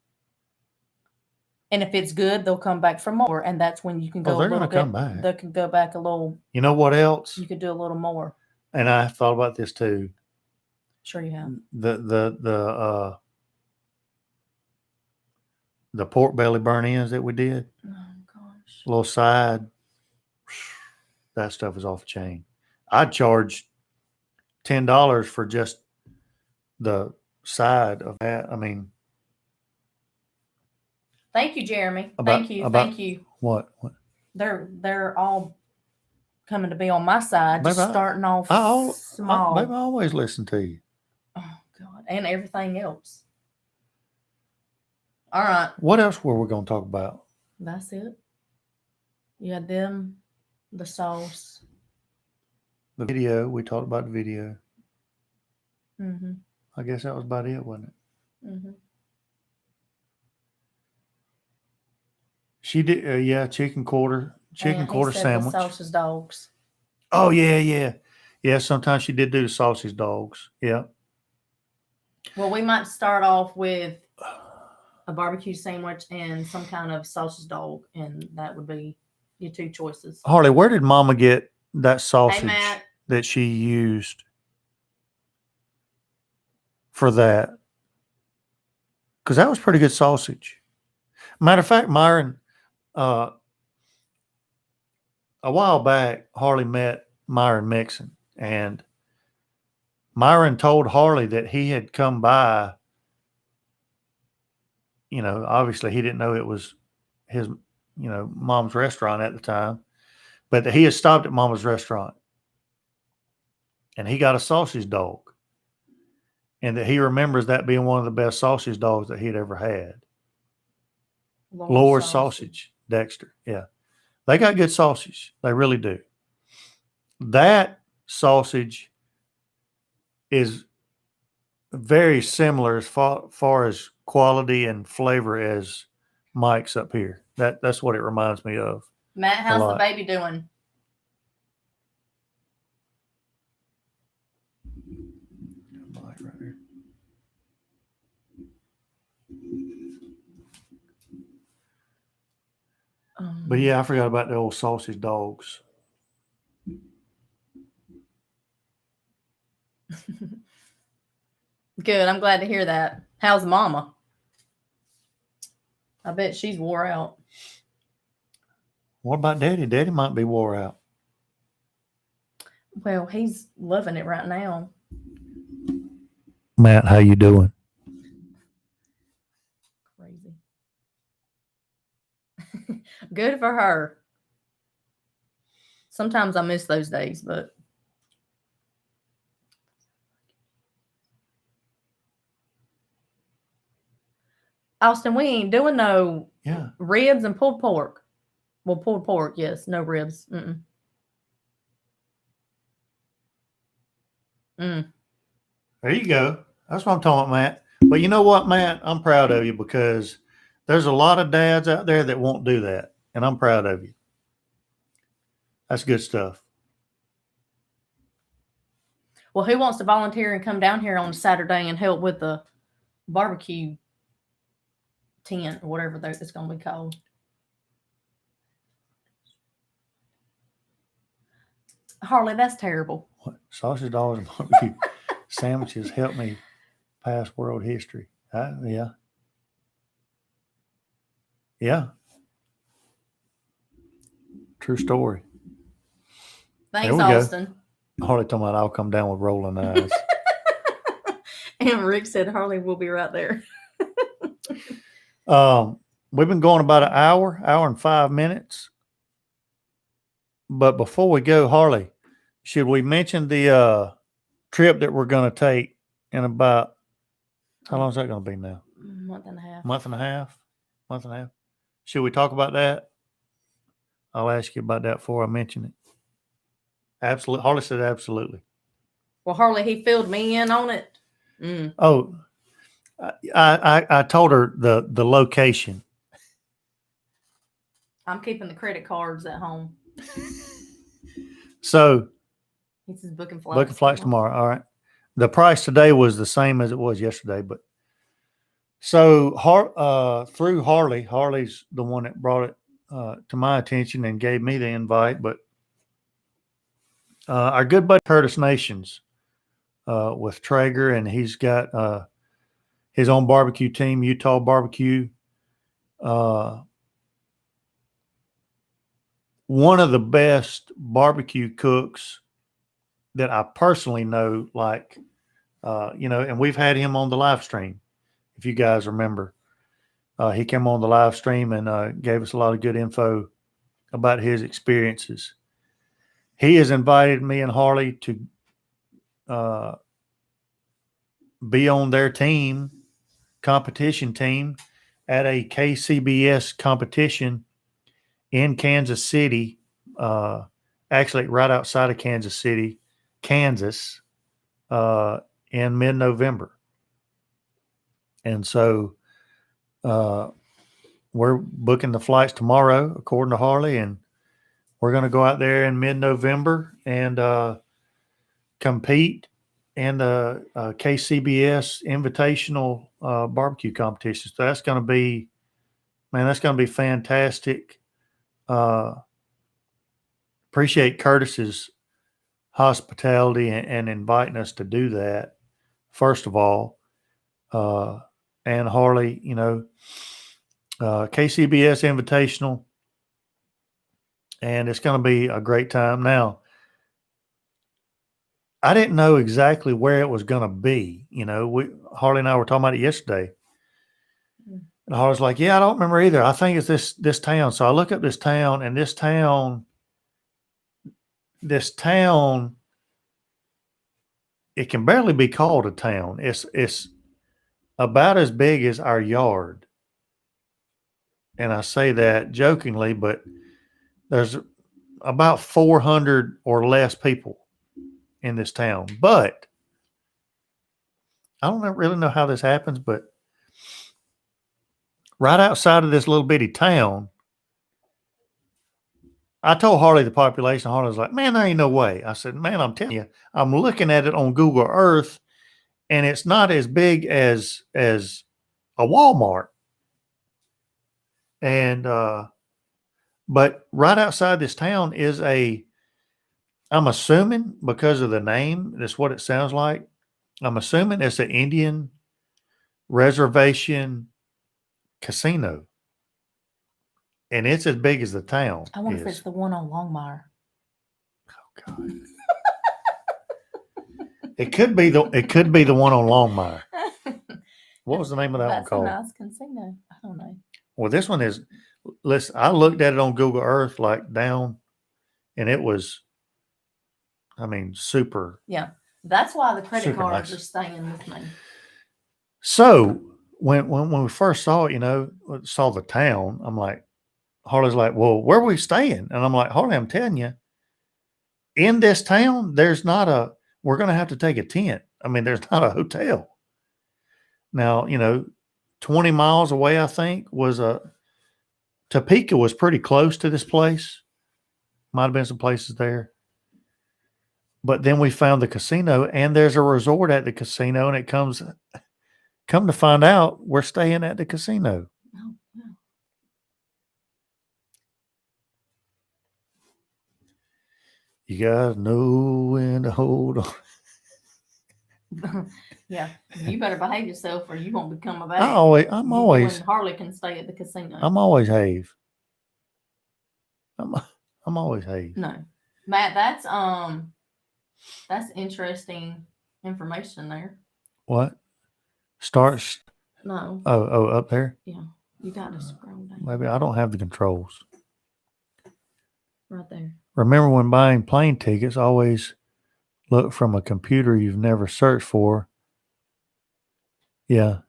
Speaker 1: And if it's good, they'll come back for more. And that's when you can go
Speaker 2: they're
Speaker 1: a
Speaker 2: going
Speaker 1: little
Speaker 2: to come
Speaker 1: bit.
Speaker 2: back.
Speaker 1: They can go back a little.
Speaker 2: You know what else?
Speaker 1: You could do a little more.
Speaker 2: And I thought about this too.
Speaker 1: Sure you have.
Speaker 2: The pork belly burn-ins that we did.
Speaker 1: Oh, gosh.
Speaker 2: Little side. That stuff is off the chain. I'd charge $10 for just the side of that. I mean,
Speaker 1: thank you, Jeremy. Thank you.
Speaker 2: What?
Speaker 1: They're all coming to be on my side, just starting off small.
Speaker 2: Baby, I always listen to you.
Speaker 1: Oh God, and everything else. All right.
Speaker 2: What else were we going to talk about?
Speaker 1: That's it. You had them, the sauce,
Speaker 2: the video. We talked about the video.
Speaker 1: Mm-hmm.
Speaker 2: I guess that was about it, wasn't it?
Speaker 1: Mm-hmm.
Speaker 2: She did, yeah, chicken quarter sandwich.
Speaker 1: The sausage dogs.
Speaker 2: Oh yeah. Sometimes she did do the sausage dogs. Yeah.
Speaker 1: Well, we might start off with a barbecue sandwich and some kind of sausage dog, and that would be your two choices.
Speaker 2: Harley, where did Mama get that sausage that she used for that? Because that was pretty good sausage. Matter of fact, Myron, a while back, Harley met Myron Mixon, and Myron told Harley that he had come by. You know, obviously he didn't know it was his, Mom's restaurant at the time, but that he had stopped at Mama's restaurant and he got a sausage dog, and that he remembers that being one of the best sausage dogs that he'd ever had. Lower sausage, Dexter. Yeah. They got good sausage. They really do. That sausage is very similar as far as quality and flavor as Mike's up here. That's what it reminds me of.
Speaker 1: Matt, how's the baby doing?
Speaker 2: Mike right here. But yeah, I forgot about the old sausage dogs.
Speaker 1: Good. I'm glad to hear that. How's Mama? I bet she's wore out.
Speaker 2: What about Daddy? Daddy might be wore out.
Speaker 1: Well, he's loving it right now.
Speaker 2: Matt, how you doing?
Speaker 1: Crazy. Good for her. Sometimes I miss those days, but Austin, we ain't doing no ribs and pulled pork. Well, pulled pork, yes. No ribs.
Speaker 2: There you go. That's what I'm talking about, Matt. But you know what, Matt? I'm proud of you because there's a lot of dads out there that won't do that. And I'm proud of you. That's good stuff.
Speaker 1: Well, who wants to volunteer and come down here on a Saturday and help with the barbecue tent or whatever it's going to be called? Harley, that's terrible.
Speaker 2: What? Sausage dogs and barbecue sandwiches help me pass world history. Yeah. Yeah. True story.
Speaker 1: Thanks, Austin.
Speaker 2: Harley talking about I'll come down with rolling eyes.
Speaker 1: And Rick said Harley will be right there.
Speaker 2: We've been going about an hour and 5 minutes. But before we go, Harley, should we mention the trip that we're going to take in about, how long is that going to be now?
Speaker 1: Month and a half.
Speaker 2: Should we talk about that? I'll ask you about that before I mention it. Absolutely. Harley said absolutely.
Speaker 1: Well, Harley, he filled me in on it.
Speaker 2: Oh, I told her the location.
Speaker 1: I'm keeping the credit cards at home.
Speaker 2: So
Speaker 1: he says booking flights.
Speaker 2: Tomorrow. All right. The price today was the same as it was yesterday, but So through Harley's the one that brought it to my attention and gave me the invite. But our good buddy Curtis Nations with Traeger, and he's got his own barbecue team, Utah Barbecue. One of the best barbecue cooks that I personally know, like, and we've had him on the live stream. If you guys remember, he came on the live stream and gave us a lot of good info about his experiences. He has invited me and Harley to be on their competition team, at a KCBS competition in Kansas City, actually right outside of Kansas City, Kansas, in mid-November. And so we're booking the flights tomorrow, according to Harley, and we're going to go out there in mid-November and compete in the KCBS Invitational barbecue competition. So that's going to be, that's going to be fantastic. Appreciate Curtis's hospitality and inviting us to do that, first of all. And Harley, KCBS Invitational, and it's going to be a great time. Now, I didn't know exactly where it was going to be. Harley and I were talking about it yesterday. And Harley's like, yeah, I don't remember either. I think it's this town. So I look up this town, and this town, it can barely be called a town. It's about as big as our yard. And I say that jokingly, but there's about 400 or less people in this town. But I don't really know how this happens, but right outside of this little bitty town, I told Harley the population. Harley was like, man, there ain't no way. I said, man, I'm telling you, I'm looking at it on Google Earth, and it's not as big as a Walmart. And but right outside this town is I'm assuming, because of the name, that's what it sounds like. I'm assuming it's an Indian reservation casino. And it's as big as the town.
Speaker 1: I wonder if it's the one on Longmire.
Speaker 2: Oh God. It could be the one on Longmire. What was the name of that one called?
Speaker 1: That's a nice casino. I don't know.
Speaker 2: Well, this one is. Listen, I looked at it on Google Earth, like down, and it was, super.
Speaker 1: Yeah, that's why the credit cards
Speaker 2: nice.
Speaker 1: are staying with me.
Speaker 2: So when we first saw it, saw the town, I'm like, Harley's like, well, where are we staying? And I'm like, Harley, I'm telling you, in this town, we're going to have to take a tent. There's not a hotel. Now, 20 miles away, I think, was Topeka was pretty close to this place. Might have been some places there. But then we found the casino, and there's a resort at the casino, and come to find out, we're staying at the casino.
Speaker 1: Oh, wow.
Speaker 2: You guys know when to hold on.
Speaker 1: Yeah, you better behave yourself, or you won't become a
Speaker 2: I'm always.
Speaker 1: Harley can stay at the casino.
Speaker 2: I'm always have. I'm always have.
Speaker 1: No, Matt, that's interesting information there.
Speaker 2: What? Starts?
Speaker 1: No.
Speaker 2: Oh, up there?
Speaker 1: Yeah, you got to scroll down.
Speaker 2: Maybe I don't have the controls.
Speaker 1: Right there.
Speaker 2: Remember when buying plane tickets, always look from a computer you've never searched for. Yeah.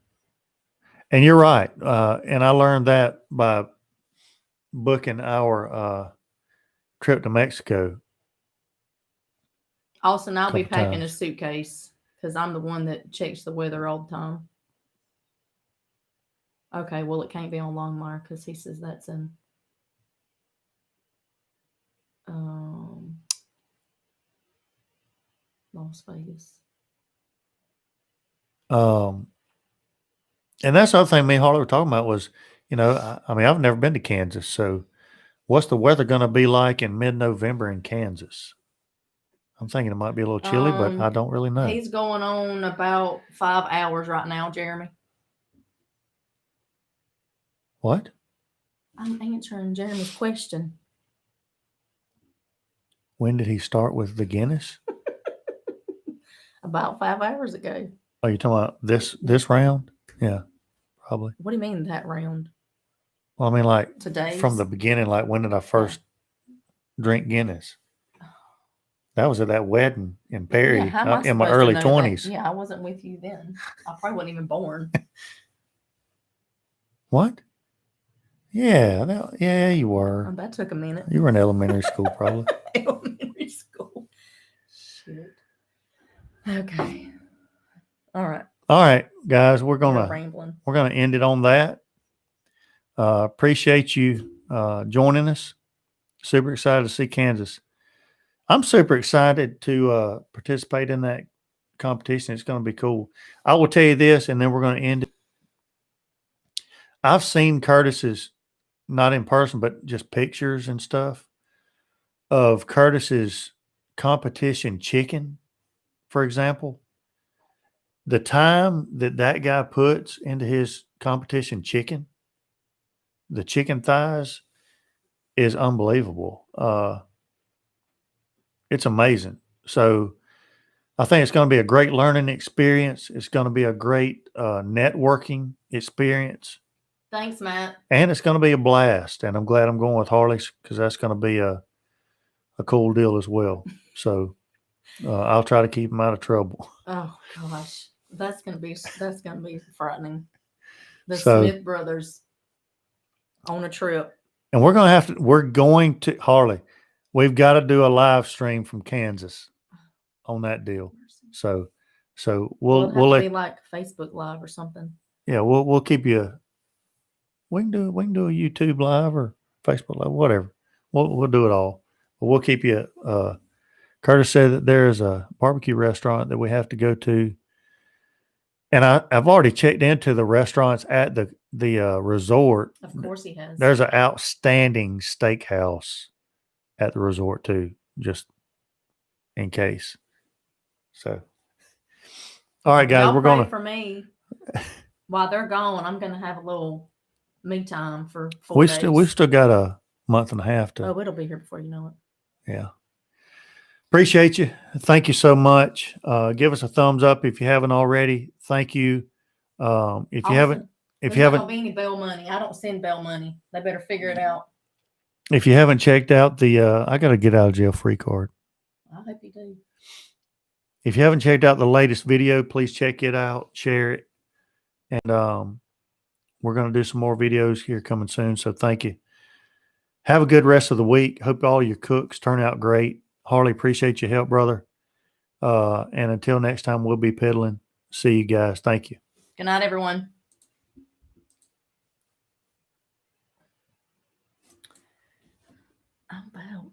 Speaker 2: And you're right. And I learned that by booking our trip to Mexico.
Speaker 1: Also, I'll be packing a suitcase because I'm the one that checks the weather all the time. Okay, well, it can't be on Longmire because he says that's in Las Vegas.
Speaker 2: And that's the other thing me and Harley were talking about was, you know, I mean, I've never been to Kansas. So what's the weather going to be like in mid-November in Kansas? I'm thinking it might be a little chilly, but I don't really know.
Speaker 1: He's going on about 5 hours right now, Jeremy.
Speaker 2: What?
Speaker 1: I'm answering Jeremy's question.
Speaker 2: When did he start with the Guinness?
Speaker 1: About 5 hours ago.
Speaker 2: Are you talking about this round? Yeah, probably.
Speaker 1: What do you mean that round?
Speaker 2: Well, I mean, like
Speaker 1: Today
Speaker 2: from the beginning, like when did I first drink Guinness? That was at that wedding in Perry in my early 20s.
Speaker 1: Yeah, I wasn't with you then. I probably wasn't even born.
Speaker 2: What? Yeah, yeah, you were.
Speaker 1: That took a minute.
Speaker 2: You were in elementary school, probably.
Speaker 1: Elementary school. Shit. Okay. All right,
Speaker 2: guys, we're gonna end it on that. Appreciate you joining us. Super excited to see Kansas. I'm super excited to participate in that competition. It's going to be cool. I will tell you this, and then we're going to end it. I've seen Curtis's, not in person, but just pictures and stuff of Curtis's competition chicken, for example. The time that guy puts into his competition chicken, the chicken thighs, is unbelievable. It's amazing. So I think it's going to be a great learning experience. It's going to be a great networking experience.
Speaker 1: Thanks, Matt.
Speaker 2: And it's going to be a blast. And I'm glad I'm going with Harley's because that's going to be a cool deal as well. So I'll try to keep him out of trouble.
Speaker 1: Oh gosh, that's going to be frightening. The Smith brothers on a trip.
Speaker 2: And we're going to Harley. We've got to do a live stream from Kansas on that deal. So we'll
Speaker 1: have to be like Facebook Live or something.
Speaker 2: Yeah, we'll keep you. We can do a YouTube Live or Facebook Live, whatever. We'll do it all. But we'll keep you. Curtis said that there is a barbecue restaurant that we have to go to, and I've already checked into the restaurants at the resort.
Speaker 1: Of course, he has.
Speaker 2: There's an outstanding steakhouse at the resort too, just in case. So, all right, guys, we're going to.
Speaker 1: For me, while they're gone, I'm going to have a little me time for 4 days.
Speaker 2: We still got a month and a half to.
Speaker 1: Oh, it'll be here before you know it.
Speaker 2: Yeah. Appreciate you. Thank you so much. Give us a thumbs up if you haven't already. Thank you. If you haven't,
Speaker 1: gonna be any bail money. I don't send bail money. They better figure it out.
Speaker 2: If you haven't checked out the, I got to get out of jail free card.
Speaker 1: I hope you do.
Speaker 2: If you haven't checked out the latest video, please check it out, share it. And we're going to do some more videos here coming soon. So thank you. Have a good rest of the week. Hope all your cooks turn out great. Harley, appreciate your help, brother. And until next time, we'll be piddling. See you guys. Thank you.
Speaker 1: Good night, everyone. I'm out.